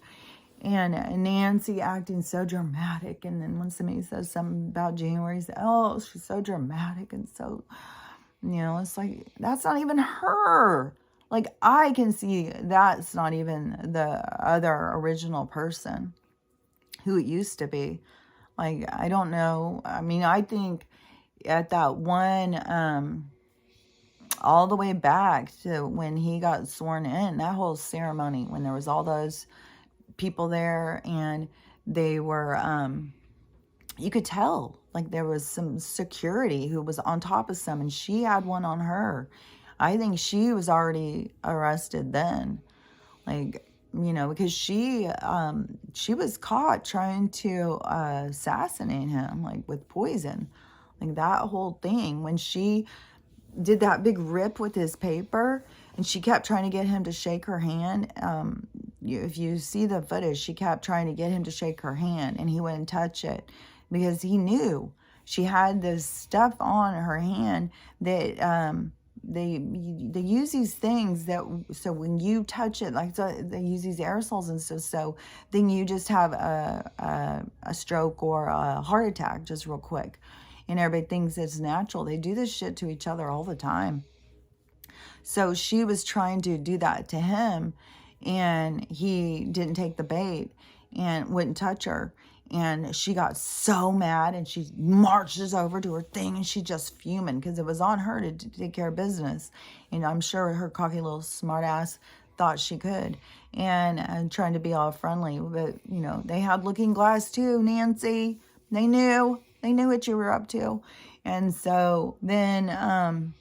and Nancy acting so dramatic. And then when somebody says something about January, she's so dramatic and so, you know, it's like, that's not even her. Like, I can see that's not even the other original person who it used to be. Like, I don't know. I mean, I think at that one, all the way back to when he got sworn in, that whole ceremony, when there was all those people there and they were, you could tell, like, there was some security who was on top of some, and she had one on her. I think she was already arrested then. Like, because she was caught trying to assassinate him, like with poison, like that whole thing. When she did that big rip with his paper, and she kept trying to get him to shake her hand. If you see the footage, she kept trying to get him to shake her hand, and he wouldn't touch it because he knew she had this stuff on her hand that they use these things that, so when you touch it, like, so they use these aerosols and stuff, so then you just have a stroke or a heart attack just real quick, and everybody thinks it's natural. They do this shit to each other all the time. So she was trying to do that to him, and he didn't take the bait and wouldn't touch her. And she got so mad, and she marches over to her thing, and she's just fuming because it was on her to take care of business. And I'm sure her cocky little smart ass thought she could, and trying to be all friendly. But, they had Looking Glass too, Nancy. They knew what you were up to. And so then,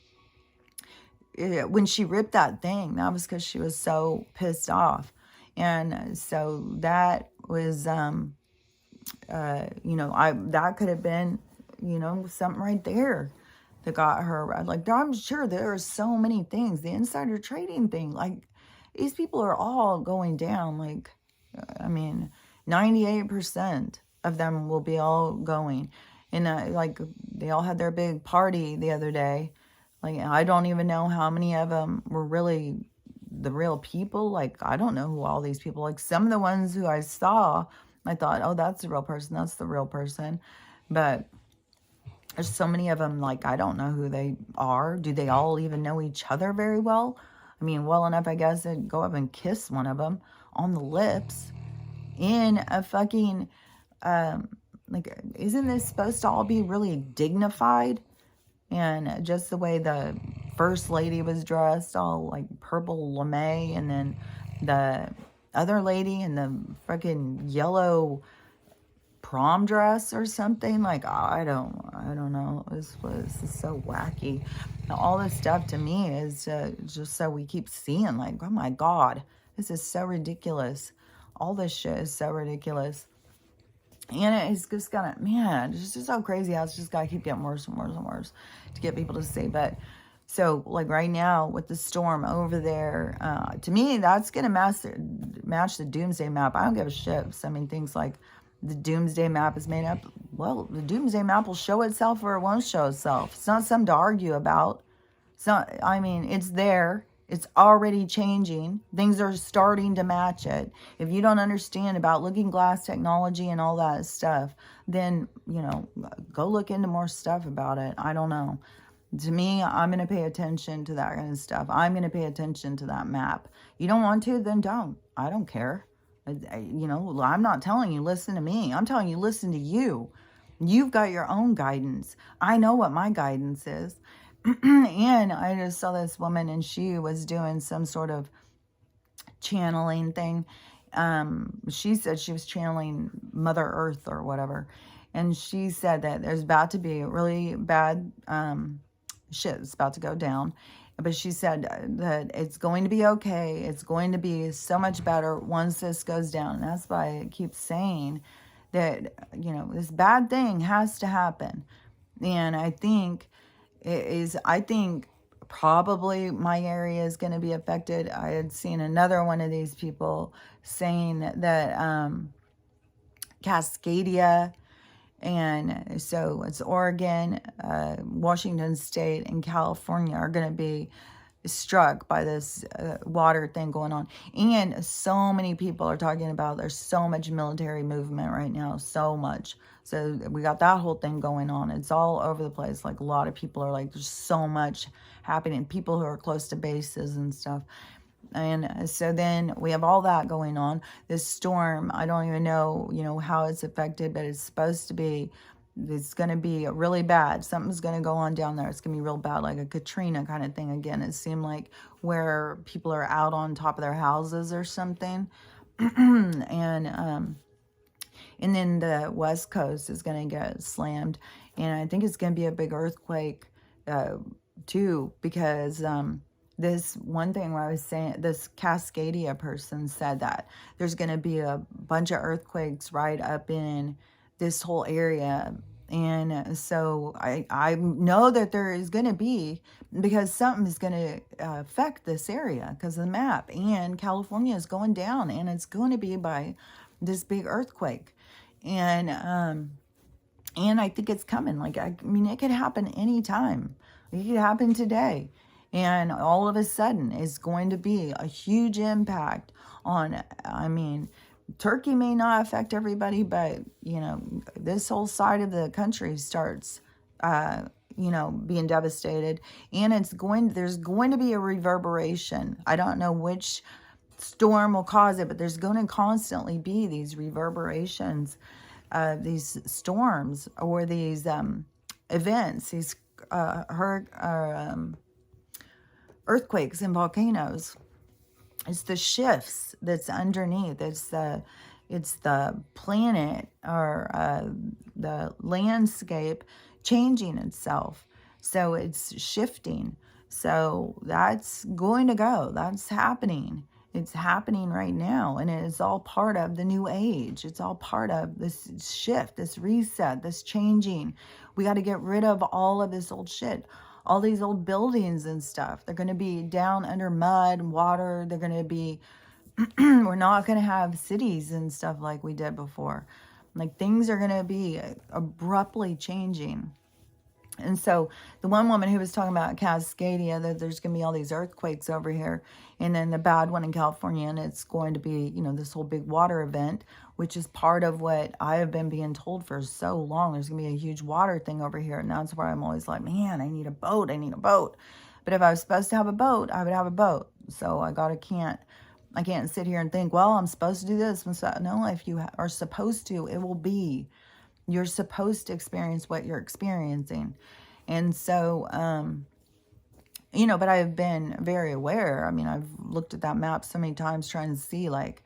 when she ripped that thing, that was because she was so pissed off. And so that was, that could have been, something right there that got her. Like, I'm sure there are so many things. The insider trading thing, like, these people are all going down. Like, 98% of them will be all going. And, like, they all had their big party the other day. Like, I don't even know how many of them were really the real people. Like, I don't know who all these people, like, some of the ones who I saw, I thought, oh, that's the real person. That's the real person. But there's so many of them, like, I don't know who they are. Do they all even know each other very well? Well enough, I guess, to go up and kiss one of them on the lips in a fucking, like, isn't this supposed to all be really dignified? And just the way the first lady was dressed, all like purple lame, and then the other lady in the freaking yellow prom dress or something. Like, I don't know. This was so wacky. All this stuff to me is just so we keep seeing, like, oh my God, this is so ridiculous. All this shit is so ridiculous. And it's just gonna, man, it's just so crazy how it's just gotta keep getting worse and worse and worse to get people to see. But so, like, right now with the storm over there, to me, that's gonna match the doomsday map. I don't give a shit. So, things like the doomsday map is made up. Well, the doomsday map will show itself or it won't show itself. It's not something to argue about. It's not, it's there. It's already changing. Things are starting to match it. If you don't understand about Looking Glass technology and all that stuff, then, go look into more stuff about it. I don't know. To me, I'm going to pay attention to that kind of stuff. I'm going to pay attention to that map. You don't want to, then don't. I don't care. I'm not telling you listen to me. I'm telling you listen to you. You've got your own guidance. I know what my guidance is. And I just saw this woman, and she was doing some sort of channeling thing. She said she was channeling Mother Earth or whatever. And she said that there's about to be really bad shit that's about to go down. But she said that it's going to be okay. It's going to be so much better once this goes down. And that's why I keep saying that, this bad thing has to happen. And I think probably my area is going to be affected. I had seen another one of these people saying that Cascadia, and so it's Oregon, Washington State, and California are going to be struck by this water thing going on. And so many people are talking about there's so much military movement right now, so much. So we got that whole thing going on. It's all over the place. Like, a lot of people are like, there's so much happening. People who are close to bases and stuff. And so then we have all that going on. This storm, I don't even know, how it's affected, but it's going to be really bad. Something's going to go on down there. It's going to be real bad, like a Katrina kind of thing again. It seemed like where people are out on top of their houses or something. And then the West Coast is going to get slammed. And I think it's going to be a big earthquake, too, because this one thing where I was saying, this Cascadia person said that there's going to be a bunch of earthquakes right up in this whole area. And so I know that there is going to be, because something is going to affect this area because of the map. And California is going down, and it's going to be by this big earthquake. And I think it's coming. Like, I mean, it could happen anytime. It could happen today. And all of a sudden, it's going to be a huge impact on, I mean, Turkey may not affect everybody, but, you know, this whole side of the country starts, you know, being devastated. And there's going to be a reverberation. I don't know which storm will cause it, but there's going to constantly be these reverberations, these storms, or these events, these earthquakes and volcanoes. It's the shifts that's underneath. It's the planet, or the landscape changing itself. So it's shifting. So that's going to go. That's happening. It's happening right now. And it is all part of the new age. It's all part of this shift, this reset, this changing. We got to get rid of all of this old shit. All these old buildings and stuff. They're going to be down under mud and water. They're going to be, we're not going to have cities and stuff like we did before. Like, things are going to be abruptly changing. And so the one woman who was talking about Cascadia, that there's going to be all these earthquakes over here, and then the bad one in California, and it's going to be, you know, this whole big water event, which is part of what I have been being told for so long. There's going to be a huge water thing over here, and that's where I'm always like, man, I need a boat. I need a boat. But if I was supposed to have a boat, I would have a boat. So I can't sit here and think, well, I'm supposed to do this. No, if you are supposed to, it will be. You're supposed to experience what you're experiencing. And so, you know, but I've been very aware. I mean, I've looked at that map so many times trying to see, like,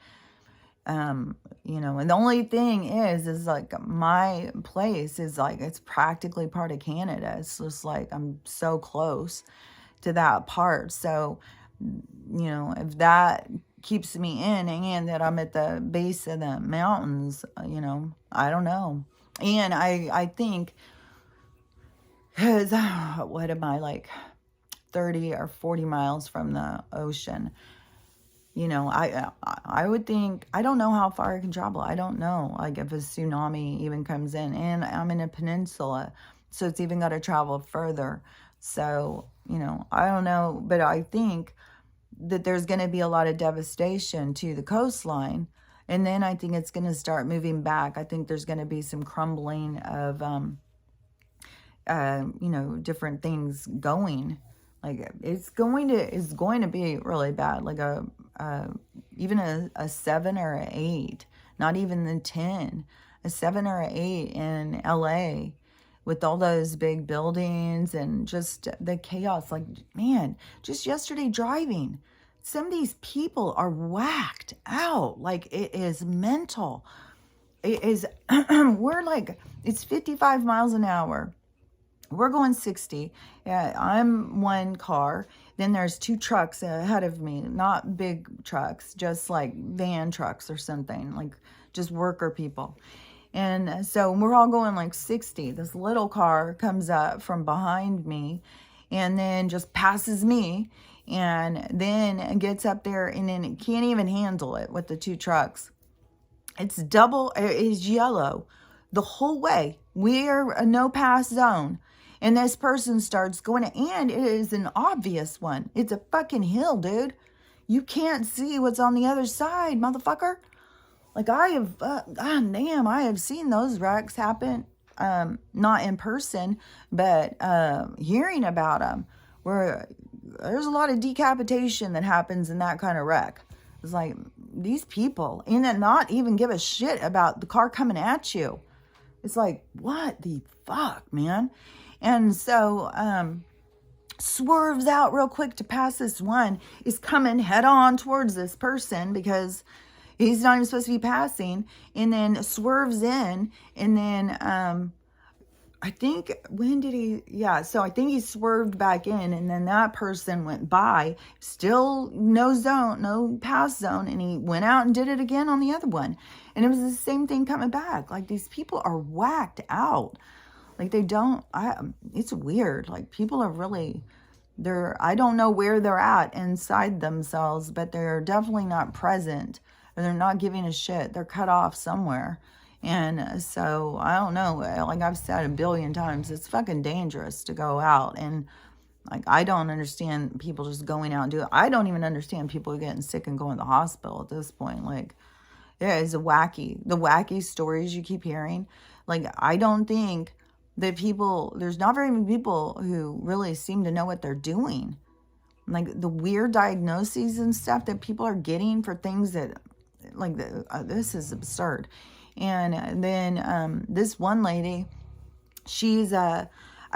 you know, and the only thing is like, my place is like, it's practically part of Canada. It's just like, I'm so close to that part. So, you know, if that keeps me in, and that I'm at the base of the mountains, you know, I don't know. And I think, because what am I, like 30 or 40 miles from the ocean? You know, I would think, I don't know how far I can travel. I don't know, like, if a tsunami even comes in, and I'm in a peninsula, so it's even got to travel further. So, you know, I don't know, but I think that there's going to be a lot of devastation to the coastline. And then I think it's going to start moving back. I think there's going to be some crumbling of, you know, different things going. Like, it's going to be really bad. Like even a 7 or an 8, not even the 10, a 7 or an 8 in LA, with all those big buildings and just the chaos. Like, man, just yesterday driving, some of these people are whacked out. Like, it is mental. It is, we're like, it's 55 miles an hour. We're going 60. Yeah, I'm one car. Then there's 2 trucks ahead of me. Not big trucks, just like van trucks or something, like just worker people. And so we're all going like 60. This little car comes up from behind me and then just passes me, and then gets up there, and then it can't even handle it with the 2 trucks. It's yellow the whole way. We're a no pass zone. And this person starts going, and it is an obvious one. It's a fucking hill, dude. You can't see what's on the other side, motherfucker. Like, I have seen those wrecks happen, not in person, but hearing about them, where there's a lot of decapitation that happens in that kind of wreck. It's like, these people, and then not even give a shit about the car coming at you. It's like, what the fuck, man? And so, swerves out real quick to pass this one, is coming head on towards this person because he's not even supposed to be passing, and then swerves in, and then I think, when did he, yeah, so I think he swerved back in, and then that person went by, still no zone, no pass zone, and he went out and did it again on the other one. And it was the same thing coming back. Like, these people are whacked out. Like, they don't, it's weird. Like, people are really, I don't know where they're at inside themselves, but they're definitely not present, or they're not giving a shit. They're cut off somewhere. And so, I don't know. Like I've said a billion times, it's fucking dangerous to go out. And like, I don't understand people just going out and do it. I don't even understand people getting sick and going to the hospital at this point. Like, it is the wacky stories you keep hearing. Like, I don't think that there's not very many people who really seem to know what they're doing. Like, the weird diagnoses and stuff that people are getting for things that, like, this is absurd. And then this one lady, she's I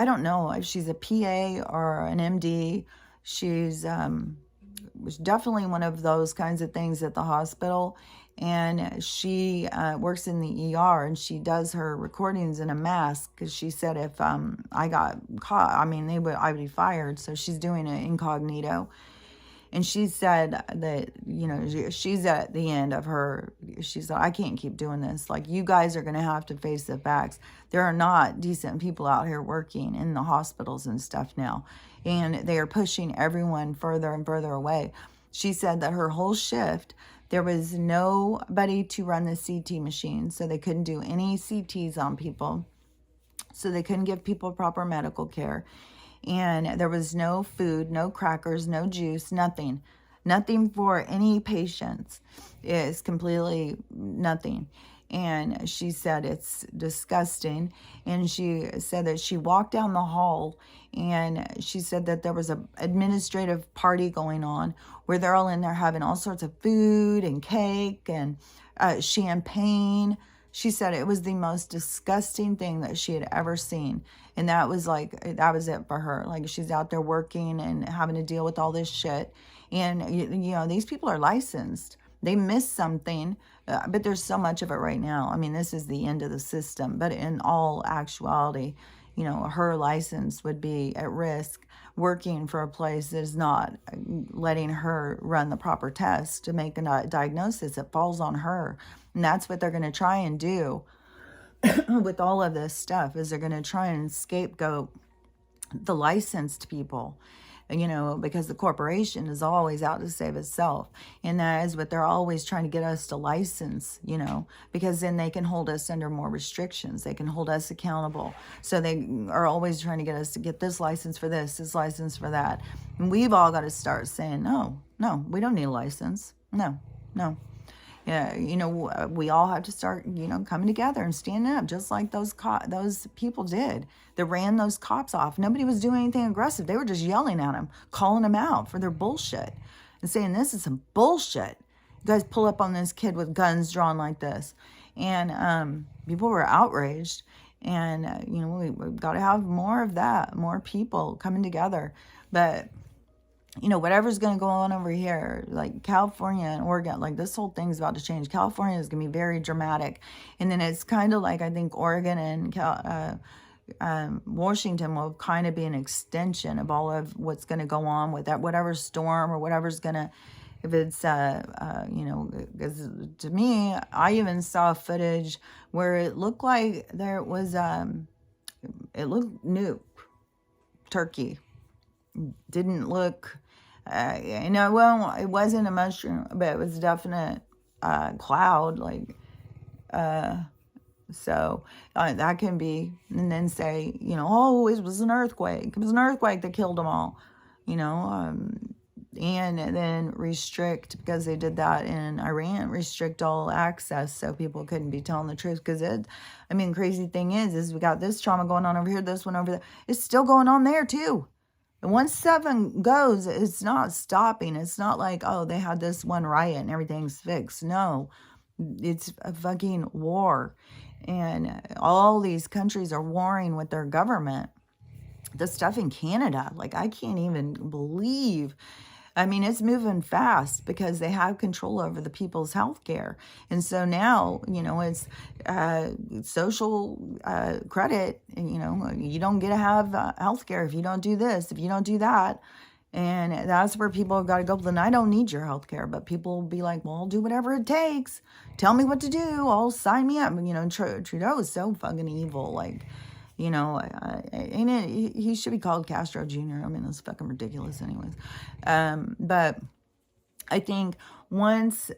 don't know if she's a PA or an MD. She's was definitely one of those kinds of things at the hospital. And she works in the ER, and she does her recordings in a mask, because she said if I got caught, I mean, I would be fired. So she's doing it incognito. And she said that, she's at the end of her, she said, I can't keep doing this. Like, you guys are going to have to face the facts. There are not decent people out here working in the hospitals and stuff now. And they are pushing everyone further and further away. She said that her whole shift, there was nobody to run the CT machine. So they couldn't do any CTs on people. So they couldn't give people proper medical care. And there was no food, no crackers, no juice, nothing for any patients. It's completely nothing. And she said it's disgusting. And she said that she walked down the hall, and she said that there was an administrative party going on where they're all in there having all sorts of food and cake and champagne. She said it was the most disgusting thing that she had ever seen. And that was it for her. Like, she's out there working and having to deal with all this shit. And, these people are licensed. They missed something, but there's so much of it right now. I mean, this is the end of the system. But in all actuality, her license would be at risk working for a place that is not letting her run the proper test to make a diagnosis. It falls on her. And that's what they're going to try and do with all of this stuff, is they're going to try and scapegoat the licensed people, because the corporation is always out to save itself. And that is what they're always trying to get us to license, because then they can hold us under more restrictions. They can hold us accountable. So they are always trying to get us to get this license for this license for that. And we've all got to start saying, no, we don't need a license. No. Yeah, we all have to start, coming together and standing up, just like those people did. That ran those cops off. Nobody was doing anything aggressive. They were just yelling at them, calling them out for their bullshit, and saying, this is some bullshit. You guys pull up on this kid with guns drawn like this. And people were outraged. And, we've got to have more of that, more people coming together. But whatever's going to go on over here, like California and Oregon, like this whole thing's about to change. California is going to be very dramatic. And then it's kind of like, I think Oregon and Washington will kind of be an extension of all of what's going to go on with that, whatever storm or whatever's going to, if it's, because to me, I even saw footage where it looked like there was, it looked new Turkey. Didn't look, well, it wasn't a mushroom, but it was a definite cloud, like, so that can be, and then say, oh, it was an earthquake. It was an earthquake that killed them all, and then restrict, because they did that in Iran, restrict all access so people couldn't be telling the truth. Because crazy thing is we got this trauma going on over here, this one over there. It's still going on there too. And once 7 goes, it's not stopping. It's not like, oh, they had this one riot and everything's fixed. No, it's a fucking war. And all these countries are warring with their government. The stuff in Canada, like, I can't even believe I mean, it's moving fast because they have control over the people's health care. And so now, it's social credit. You don't get to have health care if you don't do this, if you don't do that. And that's where people have got to go. Then I don't need your health care. But people will be like, well, I'll do whatever it takes. Tell me what to do. I'll sign me up. Trudeau is so fucking evil. Like, ain't it? He should be called Castro Jr. I mean, it's fucking ridiculous, anyways. But I think once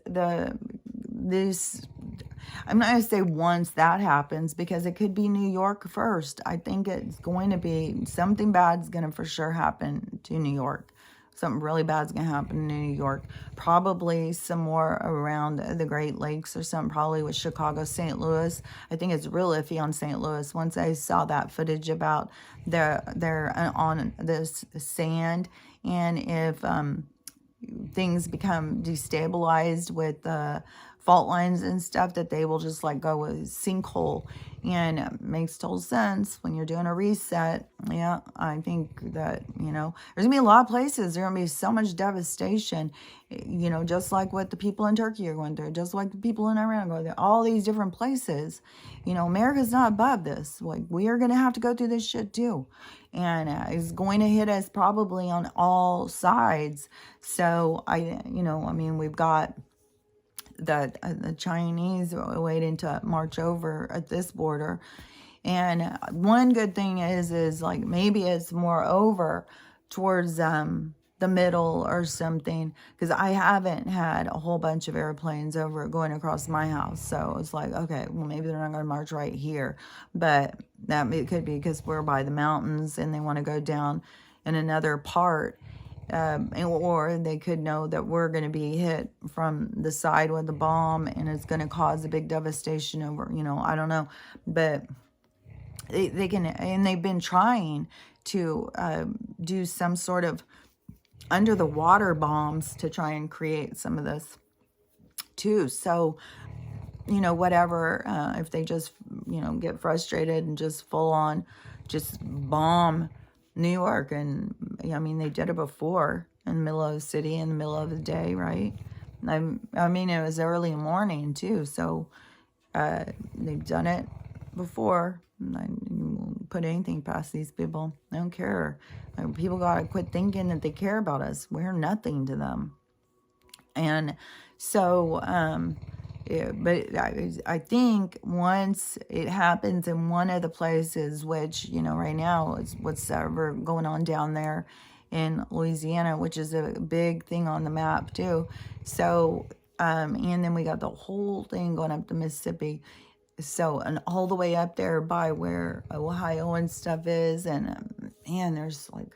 I'm not gonna say once that happens, because it could be New York first. I think it's going to be something bad's gonna for sure happen to New York. Something really bad's going to happen in New York. Probably some more around the Great Lakes or something, probably with Chicago, St. Louis. I think it's real iffy on St. Louis. Once I saw that footage about they're on this sand, and if things become destabilized with fault lines and stuff, that they will just like go with sinkhole. And it makes total sense when you're doing a reset. Yeah, I think that, there's gonna be a lot of places, there's gonna be so much devastation, just like what the people in Turkey are going through, just like the people in Iran are going through, all these different places. America's not above this. Like, we are gonna have to go through this shit too. And it's going to hit us probably on all sides. So we've got the Chinese waiting to march over at this border. And one good thing is like maybe it's more over towards the middle or something, because I haven't had a whole bunch of airplanes over going across my house. So it's like, okay, well, maybe they're not going to march right here, but it could be because we're by the mountains and they want to go down in another part. Or they could know that we're going to be hit from the side with a bomb and it's going to cause a big devastation over, I don't know. But they can, and they've been trying to do some sort of under the water bombs to try and create some of this too. So, whatever, if they just, get frustrated and just full on just bomb New York. And they did it before in the middle of the city, in the middle of the day, right? I mean, it was early morning too. So they've done it before. I won't put anything past these people. I don't care. People got to quit thinking that they care about us. We're nothing to them. And so, but I think once it happens in one of the places, which, right now is what's ever going on down there in Louisiana, which is a big thing on the map too. So, and then we got the whole thing going up to Mississippi. So, and all the way up there by where Ohio and stuff is. And man, there's like,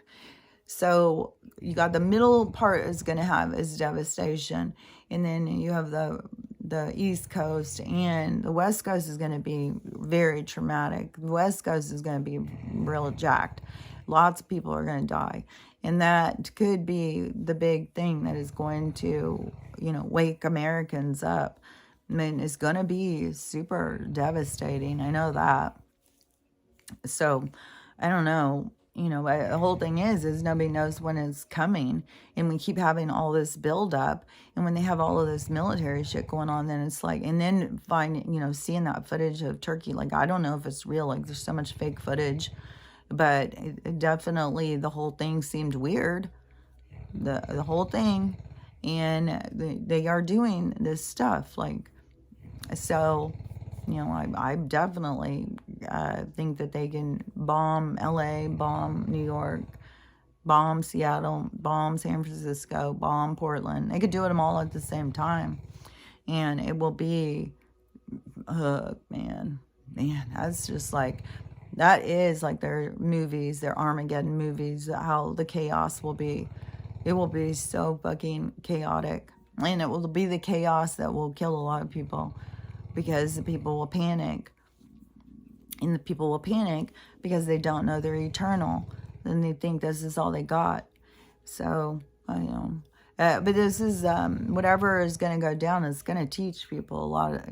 so you got the middle part is going to have is devastation. And then you have the East Coast, and the West Coast is going to be very traumatic. The West Coast is going to be real jacked. Lots of people are going to die. And that could be the big thing that is going to, wake Americans up. I mean, it's going to be super devastating. I know that. So, I don't know. The whole thing is nobody knows when it's coming. And we keep having all this buildup. And when they have all of this military shit going on, then it's like, and then seeing that footage of Turkey, like, I don't know if it's real. Like, there's so much fake footage. But it definitely, the whole thing seemed weird. The whole thing. And they are doing this stuff. Like, so, I definitely think that they can bomb LA, bomb New York, bomb Seattle, bomb San Francisco, bomb Portland. They could do them all at the same time. And it will be, man, that's just like, that is like their movies, their Armageddon movies, how the chaos will be. It will be so fucking chaotic. And it will be the chaos that will kill a lot of people. Because the people will panic. And the people will panic because they don't know they're eternal. And they think this is all they got. So, But this is whatever is going to go down is going to teach people a lot of,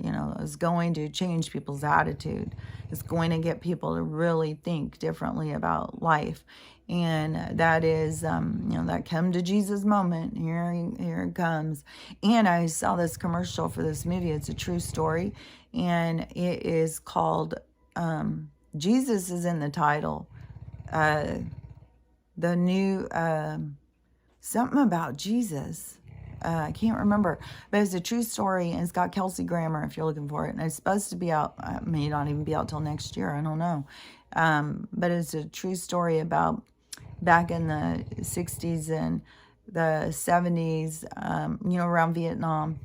is going to change people's attitude. It's going to get people to really think differently about life. And that is, that come to Jesus moment. Here it comes. And I saw this commercial for this movie. It's a true story. And it is called, Jesus is in the title. The new, something about Jesus. I can't remember, but it's a true story, and it's got Kelsey Grammer if you're looking for it. And it's supposed to be out, may not even be out till next year. I don't know. But it's a true story about back in the 60s and the 70s, around Vietnam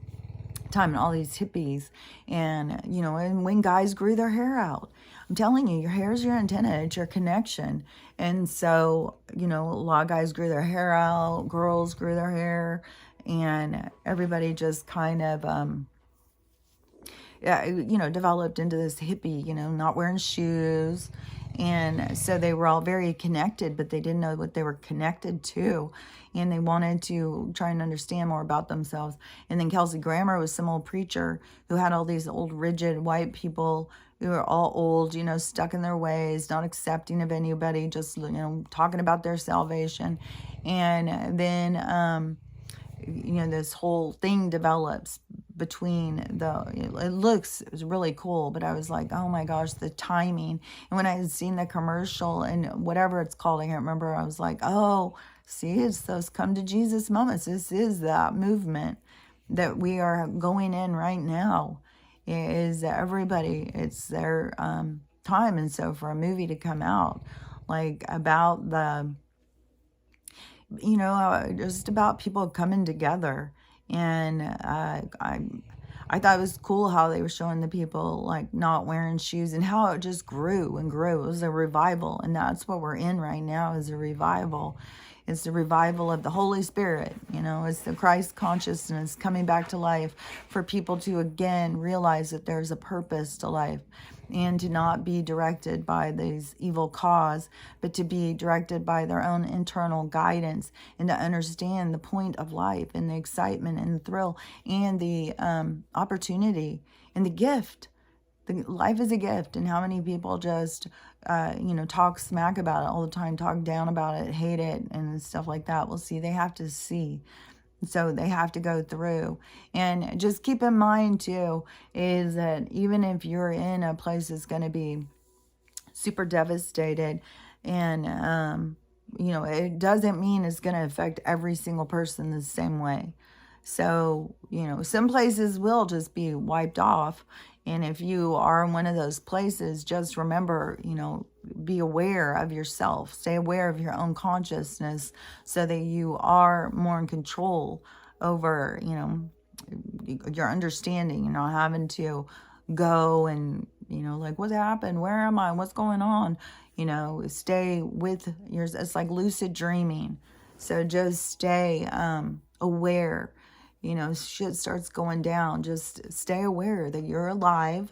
time, and all these hippies, and and when guys grew their hair out. I'm telling you, your hair is your antenna, it's your connection. And so a lot of guys grew their hair out, girls grew their hair, and everybody just kind of developed into this hippie, not wearing shoes. And so they were all very connected, but they didn't know what they were connected to. And they wanted to try and understand more about themselves. And then Kelsey Grammer was some old preacher who had all these old rigid white people who were all old, stuck in their ways, not accepting of anybody, just, talking about their salvation. And then, this whole thing develops between it's really cool, but I was like, oh my gosh, the timing. And when I had seen the commercial and whatever it's called, I can't remember, I was like, oh, see, it's those come to Jesus moments. This is that movement that we are going in right now. It is everybody, it's their time. And so for a movie to come out like about the just about people coming together. And I thought it was cool how they were showing the people like not wearing shoes, and how it just grew and grew. It was a revival, and that's what we're in right now, is a revival. It's the revival of the Holy Spirit. It's the Christ consciousness coming back to life for people to again realize that there's a purpose to life, and to not be directed by these evil cause, but to be directed by their own internal guidance, and to understand the point of life, and the excitement and the thrill, and the opportunity and the gift. Life is a gift, and how many people just, talk smack about it all the time, talk down about it, hate it, and stuff like that. Well, see, they have to see. So they have to go through. And just keep in mind, too, is that even if you're in a place that's going to be super devastated, and, it doesn't mean it's going to affect every single person the same way. So, some places will just be wiped off. And if you are in one of those places, just remember, be aware of yourself. Stay aware of your own consciousness, so that you are more in control over, your understanding. You're not having to go and, like, what happened? Where am I? What's going on? Stay with yours. It's like lucid dreaming. So just stay aware. Shit starts going down. Just stay aware that you're alive.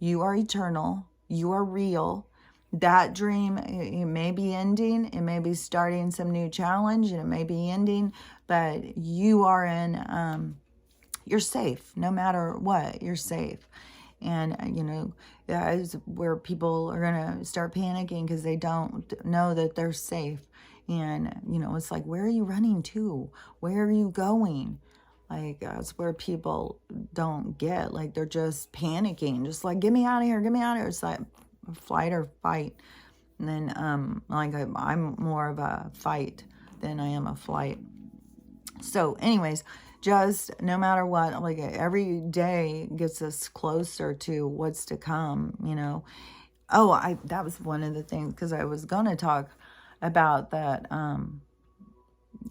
You are eternal. You are real. That dream, it may be ending. It may be starting some new challenge, and it may be ending. But you are in, you're safe. No matter what, you're safe. And, that is where people are going to start panicking, because they don't know that they're safe. And, it's like, where are you running to? Where are you going? Like, that's where people don't get, like, they're just panicking, just like, get me out of here, get me out of here. It's like flight or fight. And then, I'm more of a fight than I am a flight. So anyways, just no matter what, like, every day gets us closer to what's to come, Oh, that was one of the things, because I was going to talk about that,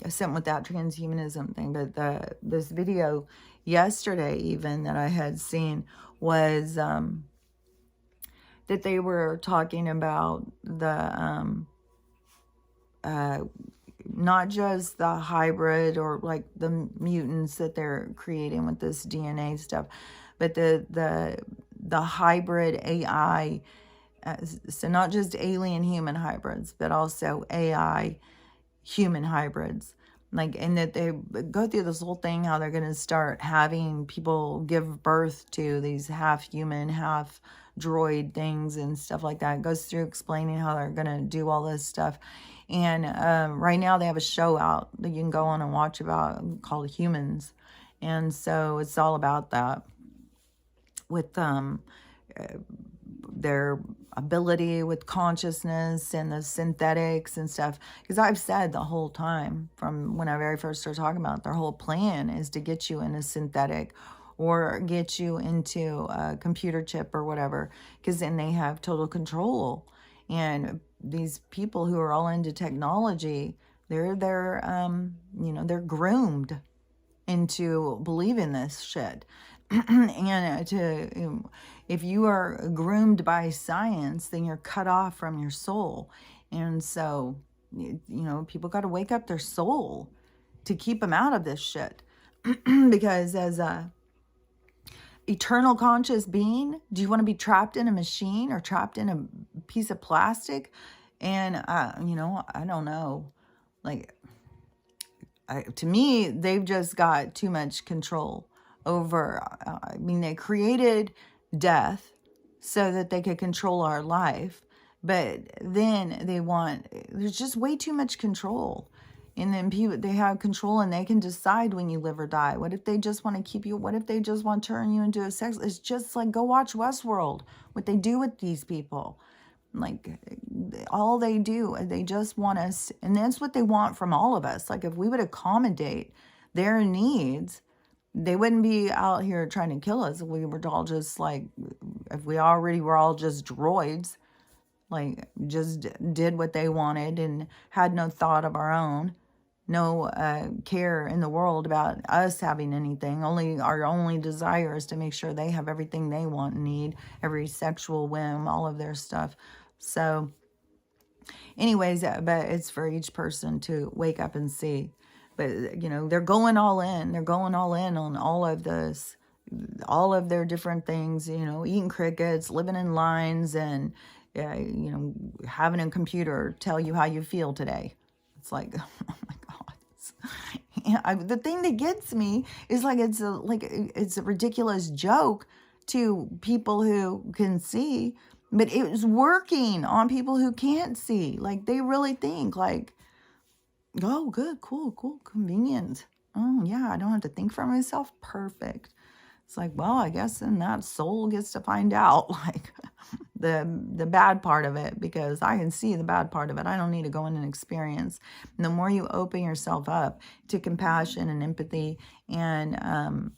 something with that transhumanism thing, but this video yesterday even that I had seen was that they were talking about the not just the hybrid or like the mutants that they're creating with this DNA stuff, but the hybrid AI. So not just alien human hybrids, but also AI human hybrids. Like, and that they go through this whole thing, how they're going to start having people give birth to these half human, half droid things and stuff like that. It goes through explaining how they're going to do all this stuff. And right now they have a show out that you can go on and watch about called Humans. And so it's all about that with their ability with consciousness and the synthetics and stuff. Because I've said the whole time from when I very first started talking about it, their whole plan is to get you in a synthetic or get you into a computer chip or whatever, because then they have total control. And these people who are all into technology, they're they're groomed into believing this shit. And if you are groomed by science, then you're cut off from your soul. And so, people got to wake up their soul to keep them out of this shit. Because as a eternal conscious being, do you want to be trapped in a machine or trapped in a piece of plastic? And I don't know. Like, to me, they've just got too much control over. They created death so that they could control our life, but then there's just way too much control. And then they have control and they can decide when you live or die. What if they just want to keep you? What if they just want to turn you into a sex? It's just like, go watch Westworld, what they do with these people. Like, all they do, they just want us, and that's what they want from all of us. Like, if we would accommodate their needs, they wouldn't be out here trying to kill us. We were all just like, if we already were all just droids, like, just did what they wanted and had no thought of our own, no care in the world about us having anything. Our only desire is to make sure they have everything they want and need, every sexual whim, all of their stuff. So anyways, but it's for each person to wake up and see. But, they're going all in. They're going all in on all of this, all of their different things, eating crickets, living in lines, and, having a computer tell you how you feel today. It's like, oh my God. The thing that gets me is like, it's a ridiculous joke to people who can see, but it was working on people who can't see. Like, they really think like, oh, good, cool, convenient. Oh, yeah, I don't have to think for myself. Perfect. It's like, well, I guess then that soul gets to find out, like, the bad part of it, because I can see the bad part of it. I don't need to go in and experience. And the more you open yourself up to compassion and empathy, and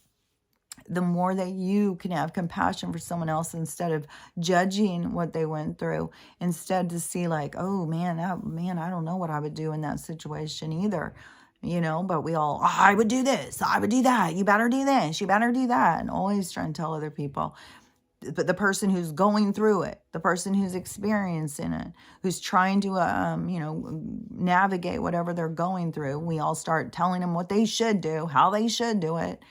the more that you can have compassion for someone else instead of judging what they went through, instead to see like, oh man, I don't know what I would do in that situation either. But we all, I would do this, I would do that, you better do this, you better do that, and always try and tell other people. But the person who's going through it, the person who's experiencing it, who's trying to, navigate whatever they're going through, we all start telling them what they should do, how they should do it.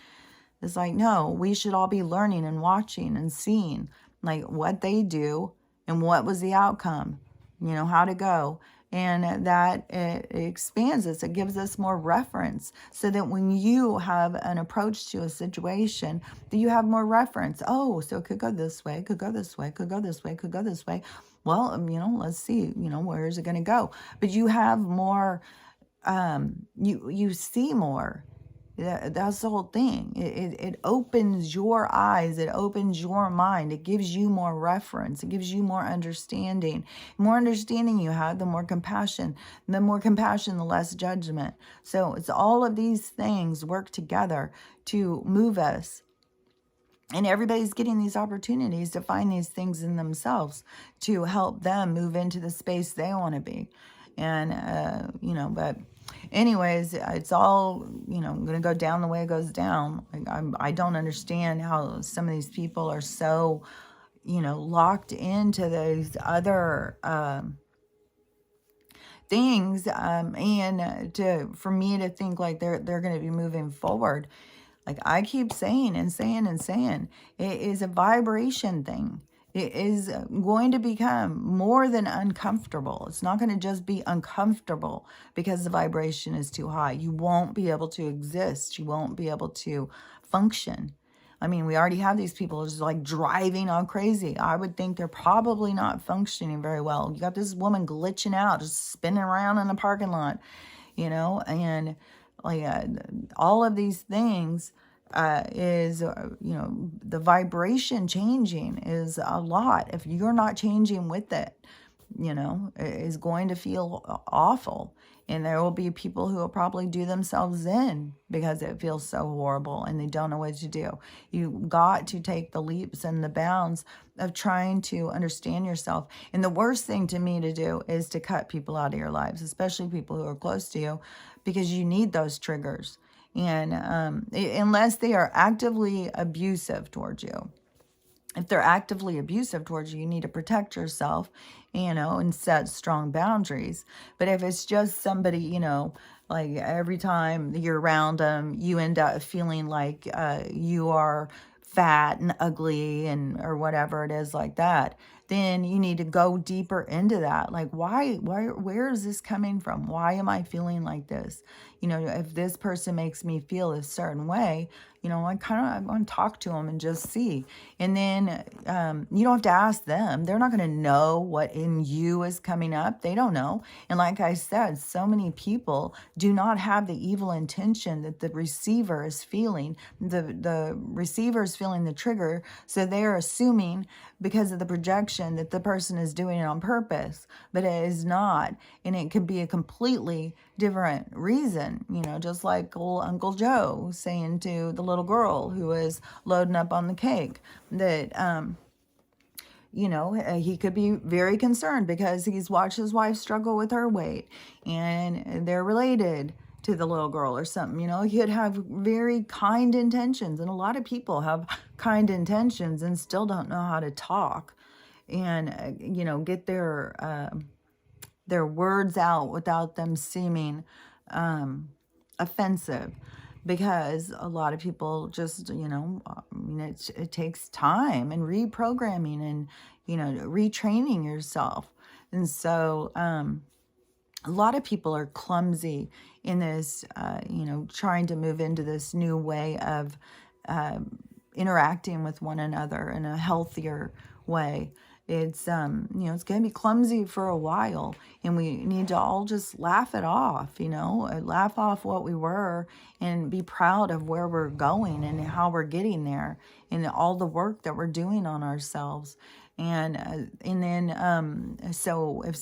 It's like, no, we should all be learning and watching and seeing like what they do and what was the outcome, how to go. And that it expands us. It gives us more reference so that when you have an approach to a situation, that you have more reference. Oh, so it could go this way, could go this way, could go this way, could go this way. Well, let's see, where is it going to go? But you have more, you see more. That's the whole thing. It opens your eyes. It opens your mind. It gives you more reference. It gives you more understanding. The more understanding you have, the more compassion. The more compassion, the less judgment. So it's all of these things work together to move us. And everybody's getting these opportunities to find these things in themselves to help them move into the space they want to be. And, but anyways, it's all, going to go down the way it goes down. Like, I don't understand how some of these people are so, locked into those other things. And for me to think like they're going to be moving forward. Like I keep saying and saying and saying, it is a vibration thing. It is going to become more than uncomfortable. It's not going to just be uncomfortable because the vibration is too high. You won't be able to exist. You won't be able to function. I mean, we already have these people just like driving all crazy. I would think they're probably not functioning very well. You got this woman glitching out, just spinning around in the parking lot, and like all of these things is, the vibration changing is a lot. If you're not changing with it, is going to feel awful. And there will be people who will probably do themselves in because it feels so horrible and they don't know what to do. You got to take the leaps and the bounds of trying to understand yourself. And the worst thing to me to do is to cut people out of your lives, especially people who are close to you, because you need those triggers. And unless they are actively abusive towards you. If they're actively abusive towards you, you need to protect yourself, and set strong boundaries. But if it's just somebody, like every time you're around them, you end up feeling like you are fat and ugly or whatever it is like that, then you need to go deeper into that. Like, where is this coming from? Why am I feeling like this? If this person makes me feel a certain way, I want to talk to them and just see. And then you don't have to ask them. They're not going to know what in you is coming up. They don't know. And like I said, so many people do not have the evil intention that the receiver is feeling. The receiver is feeling the trigger, so they are assuming because of the projection that the person is doing it on purpose, but it is not. And it could be a completely different reason, just like old Uncle Joe saying to the little girl who was loading up on the cake that, he could be very concerned because he's watched his wife struggle with her weight and they're related to the little girl or something. He could have very kind intentions, and a lot of people have kind intentions and still don't know how to talk and, get their words out without them seeming offensive. Because a lot of people just, it takes time and reprogramming and, retraining yourself. And so a lot of people are clumsy in this, trying to move into this new way of interacting with one another in a healthier way. It's, it's going to be clumsy for a while, and we need to all just laugh it off, laugh off what we were and be proud of where we're going and how we're getting there and all the work that we're doing on ourselves. And then, so if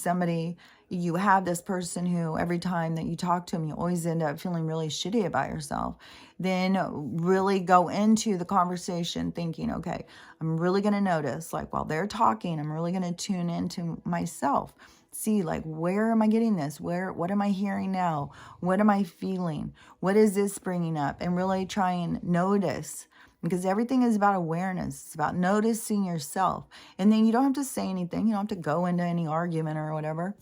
you have this person who every time that you talk to them, you always end up feeling really shitty about yourself, then really go into the conversation thinking, okay, I'm really going to notice, like while they're talking, I'm really going to tune into myself. See, like, where am I getting this? What am I hearing now? What am I feeling? What is this bringing up? And really try and notice, because everything is about awareness. It's about noticing yourself. And then you don't have to say anything. You don't have to go into any argument or whatever.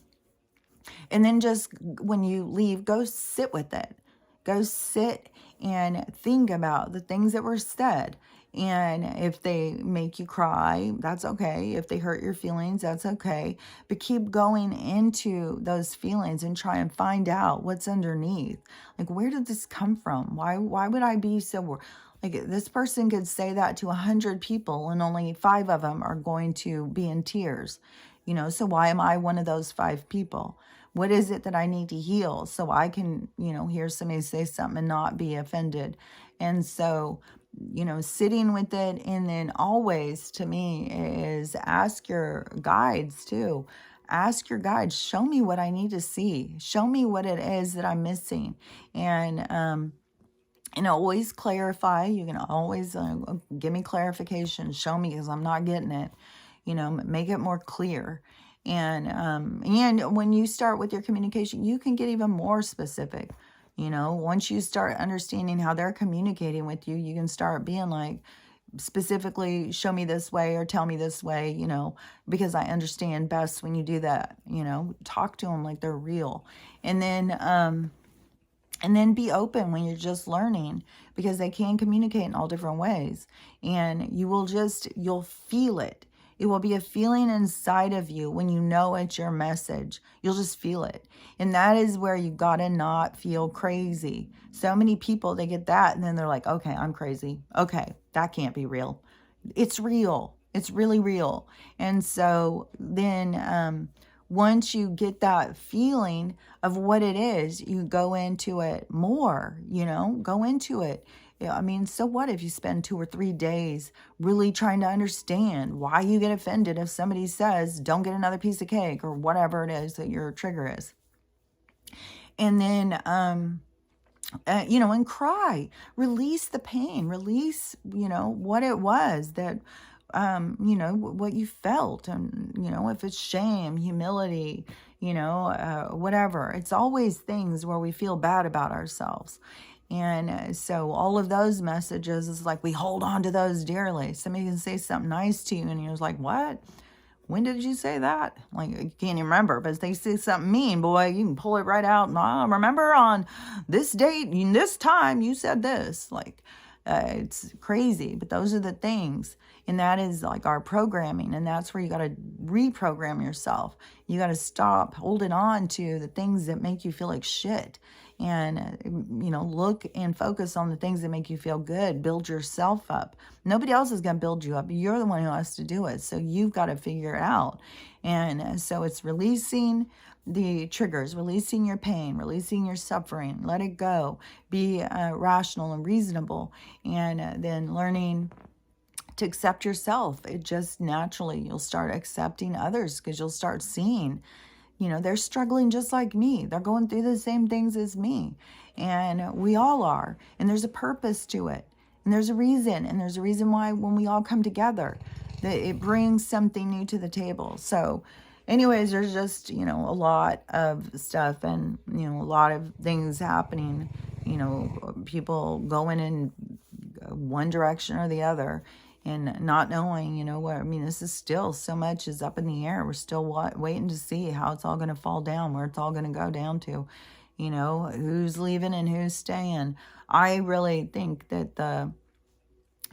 And then just when you leave, go sit with it. Go sit and think about the things that were said. And if they make you cry, that's okay. If they hurt your feelings, that's okay. But keep going into those feelings and try and find out what's underneath. Like, where did this come from? Why would I be so... Like, this person could say that to 100 people and only 5 of them are going to be in tears. So why am I one of those 5 people? What is it that I need to heal so I can, hear somebody say something and not be offended? And so, sitting with it, and then always, to me, is ask your guides too. Ask your guides, show me what I need to see. Show me what it is that I'm missing. And always clarify. You can always give me clarification. Show me, because I'm not getting it. Make it more clear. And when you start with your communication, you can get even more specific. Once you start understanding how they're communicating with you, you can start being like, specifically, show me this way or tell me this way, because I understand best when you do that. Talk to them like they're real. And then be open when you're just learning, because they can communicate in all different ways. And you'll feel it. It will be a feeling inside of you when you know it's your message. You'll just feel it. And that is where you gotta not feel crazy. So many people, they get that and then they're like, okay, I'm crazy. Okay, that can't be real. It's real. It's really real. And so then once you get that feeling of what it is, you go into it more, go into it. Yeah, I mean, so what if you spend 2 or 3 days really trying to understand why you get offended if somebody says, don't get another piece of cake or whatever it is that your trigger is. And then, and cry, release the pain, release, what it was that, what you felt. And, if it's shame, humility, whatever, it's always things where we feel bad about ourselves. And so all of those messages is like, we hold on to those dearly. Somebody can say something nice to you and you're like, what? When did you say that? Like, you can't even remember, but if they say something mean, boy, you can pull it right out. And I remember on this date, this time, you said this. Like, it's crazy, but those are the things. And that is like our programming. And that's where you got to reprogram yourself. You got to stop holding on to the things that make you feel like shit. And, look and focus on the things that make you feel good. Build yourself up. Nobody else is going to build you up. You're the one who has to do it. So you've got to figure it out. And so it's releasing the triggers, releasing your pain, releasing your suffering. Let it go. Be rational and reasonable. And then learning to accept yourself. It just naturally, you'll start accepting others because you'll start seeing, they're struggling just like me. They're going through the same things as me. And we all are. And there's a purpose to it. And there's a reason. And there's a reason why when we all come together, that it brings something new to the table. So anyways, there's just, a lot of stuff and, a lot of things happening, people going in one direction or the other. And not knowing, this is still so much is up in the air. We're still waiting to see how it's all going to fall down, where it's all going to go down to, who's leaving and who's staying. I really think that the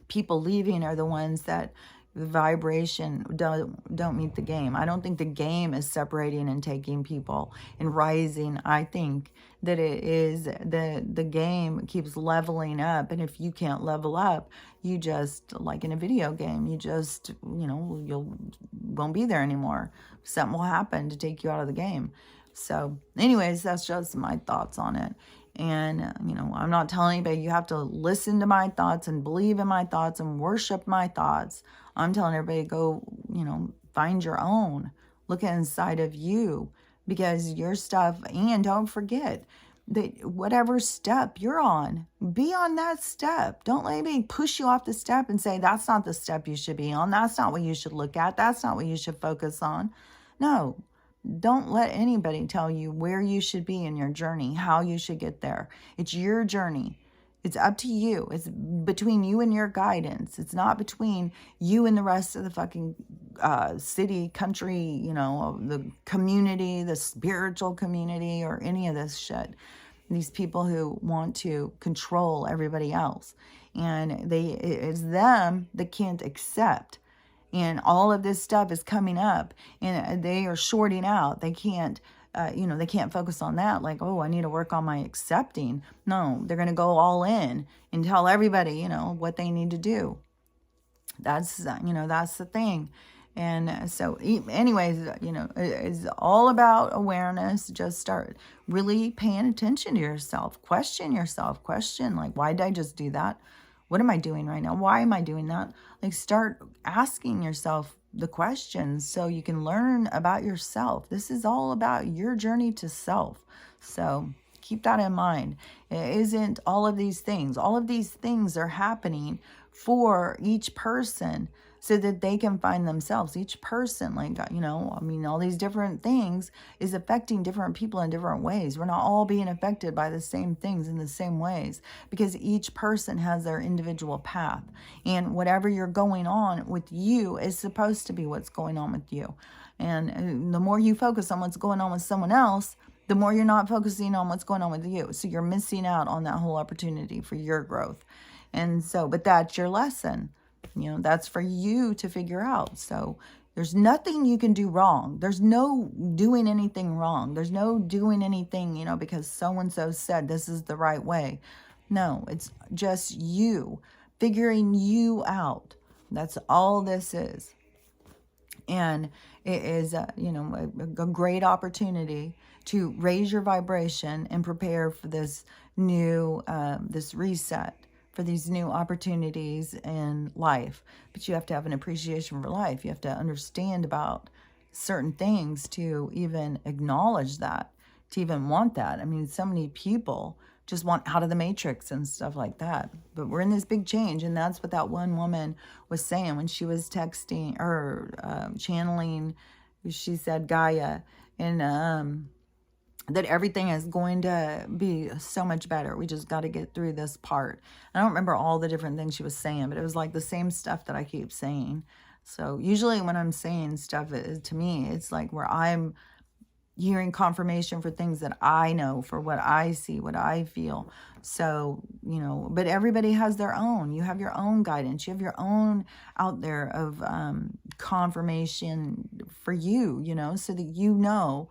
people leaving are the ones that the vibration don't meet the game. I don't think the game is separating and taking people and rising. I think that it is the game keeps leveling up. And if you can't level up, you just, like in a video game, you just, you won't be there anymore. Something will happen to take you out of the game. So anyways, that's just my thoughts on it. And, I'm not telling anybody you have to listen to my thoughts and believe in my thoughts and worship my thoughts. I'm telling everybody go, find your own. Look inside of you because your stuff, and don't forget that whatever step you're on, be on that step. Don't let anybody push you off the step and say, that's not the step you should be on. That's not what you should look at. That's not what you should focus on. No. Don't let anybody tell you where you should be in your journey, how you should get there. It's your journey. It's up to you. It's between you and your guidance. It's not between you and the rest of the fucking city, country, the community, the spiritual community, or any of this shit. These people who want to control everybody else. And it's them that can't accept. And all of this stuff is coming up and they are shorting out. They can't, they can't focus on that. Like, oh, I need to work on my accepting. No, they're going to go all in and tell everybody, what they need to do. That's the thing. And so anyways, it's all about awareness. Just start really paying attention to yourself. Question yourself. Question, like, why did I just do that? What am I doing right now? Why am I doing that? Like, start asking yourself the questions so you can learn about yourself. This is all about your journey to self. So keep that in mind. It isn't all of these things. All of these things are happening for each person so that they can find themselves. Each person, all these different things is affecting different people in different ways. We're not all being affected by the same things in the same ways because each person has their individual path. And whatever you're going on with you is supposed to be what's going on with you. And the more you focus on what's going on with someone else, the more you're not focusing on what's going on with you. So you're missing out on that whole opportunity for your growth. And so, but that's your lesson. You know, that's for you to figure out. So there's nothing you can do wrong. There's no doing anything wrong. There's no doing anything, you know, because so-and-so said this is the right way. No, it's just you figuring you out. That's all this is. And it is, you know, a great opportunity to raise your vibration and prepare for this new, this reset, for these new opportunities in life. But you have to have an appreciation for life. You have to understand about certain things to even acknowledge that, to even want that. I mean, so many people just want out of the matrix and stuff like that. But we're in this big change, and that's what that one woman was saying when she was texting or channeling. She said Gaia, and that everything is going to be so much better. We just got to get through this part. I don't remember all the different things she was saying, but it was like the same stuff that I keep saying. So usually when I'm saying stuff, to me, it's like where I'm hearing confirmation for things that I know, for what I see, what I feel. So, you know, but everybody has their own. You have your own guidance. You have your own out there of confirmation for you, you know, so that you know,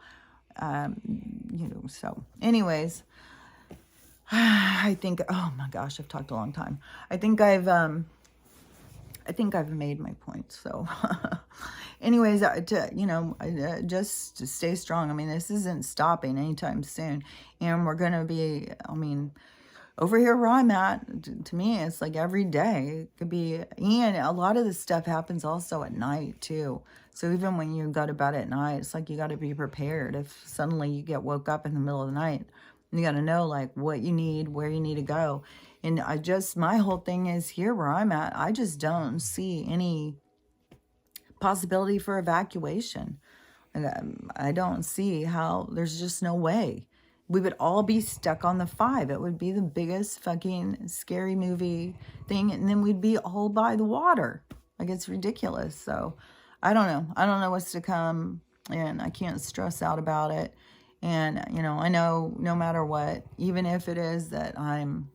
so anyways, I think, oh my gosh, I've talked a long time. I think I've made my point. So anyways, just to stay strong. I mean, this isn't stopping anytime soon. And we're going to be, I mean, over here where I'm at, to me, it's like every day. It could be, and a lot of this stuff happens also at night too. So even when you go to bed at night, it's like you got to be prepared. If suddenly you get woke up in the middle of the night, you got to know like what you need, where you need to go. And my whole thing is here where I'm at, I just don't see any possibility for evacuation. And I don't see how, there's just no way. We would all be stuck on the 5. It would be the biggest fucking scary movie thing. And then we'd be all by the water. Like, it's ridiculous. So I don't know. I don't know what's to come. And I can't stress out about it. And, you know, I know no matter what, even if it is that I'm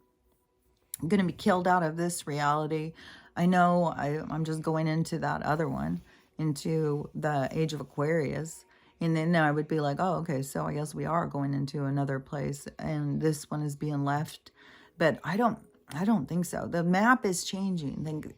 going to be killed out of this reality, I know I'm just going into that other one, into the age of Aquarius. And then I would be like, oh, okay, so I guess we are going into another place, and this one is being left. But I don't think so. The map is changing.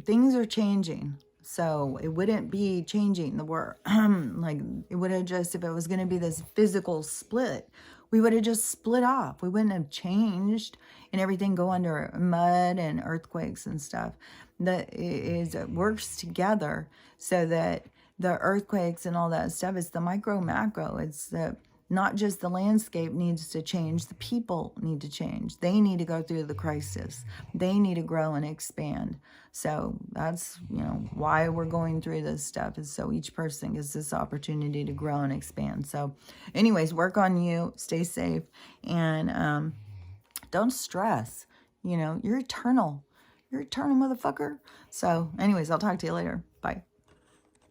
Things are changing. So it wouldn't be changing the word. Like, it would have just, if it was going to be this physical split, we would have just split off. We wouldn't have changed and everything go under mud and earthquakes and stuff. That is, it works together so that the earthquakes and all that stuff is the micro macro. It's the, not just the landscape needs to change, the people need to change. They need to go through the crisis. They need to grow and expand. So that's, you know, why we're going through this stuff, is so each person gets this opportunity to grow and expand. So anyways, work on you, stay safe, and don't stress. You know, you're eternal. You're eternal, motherfucker. So anyways, I'll talk to you later. Bye.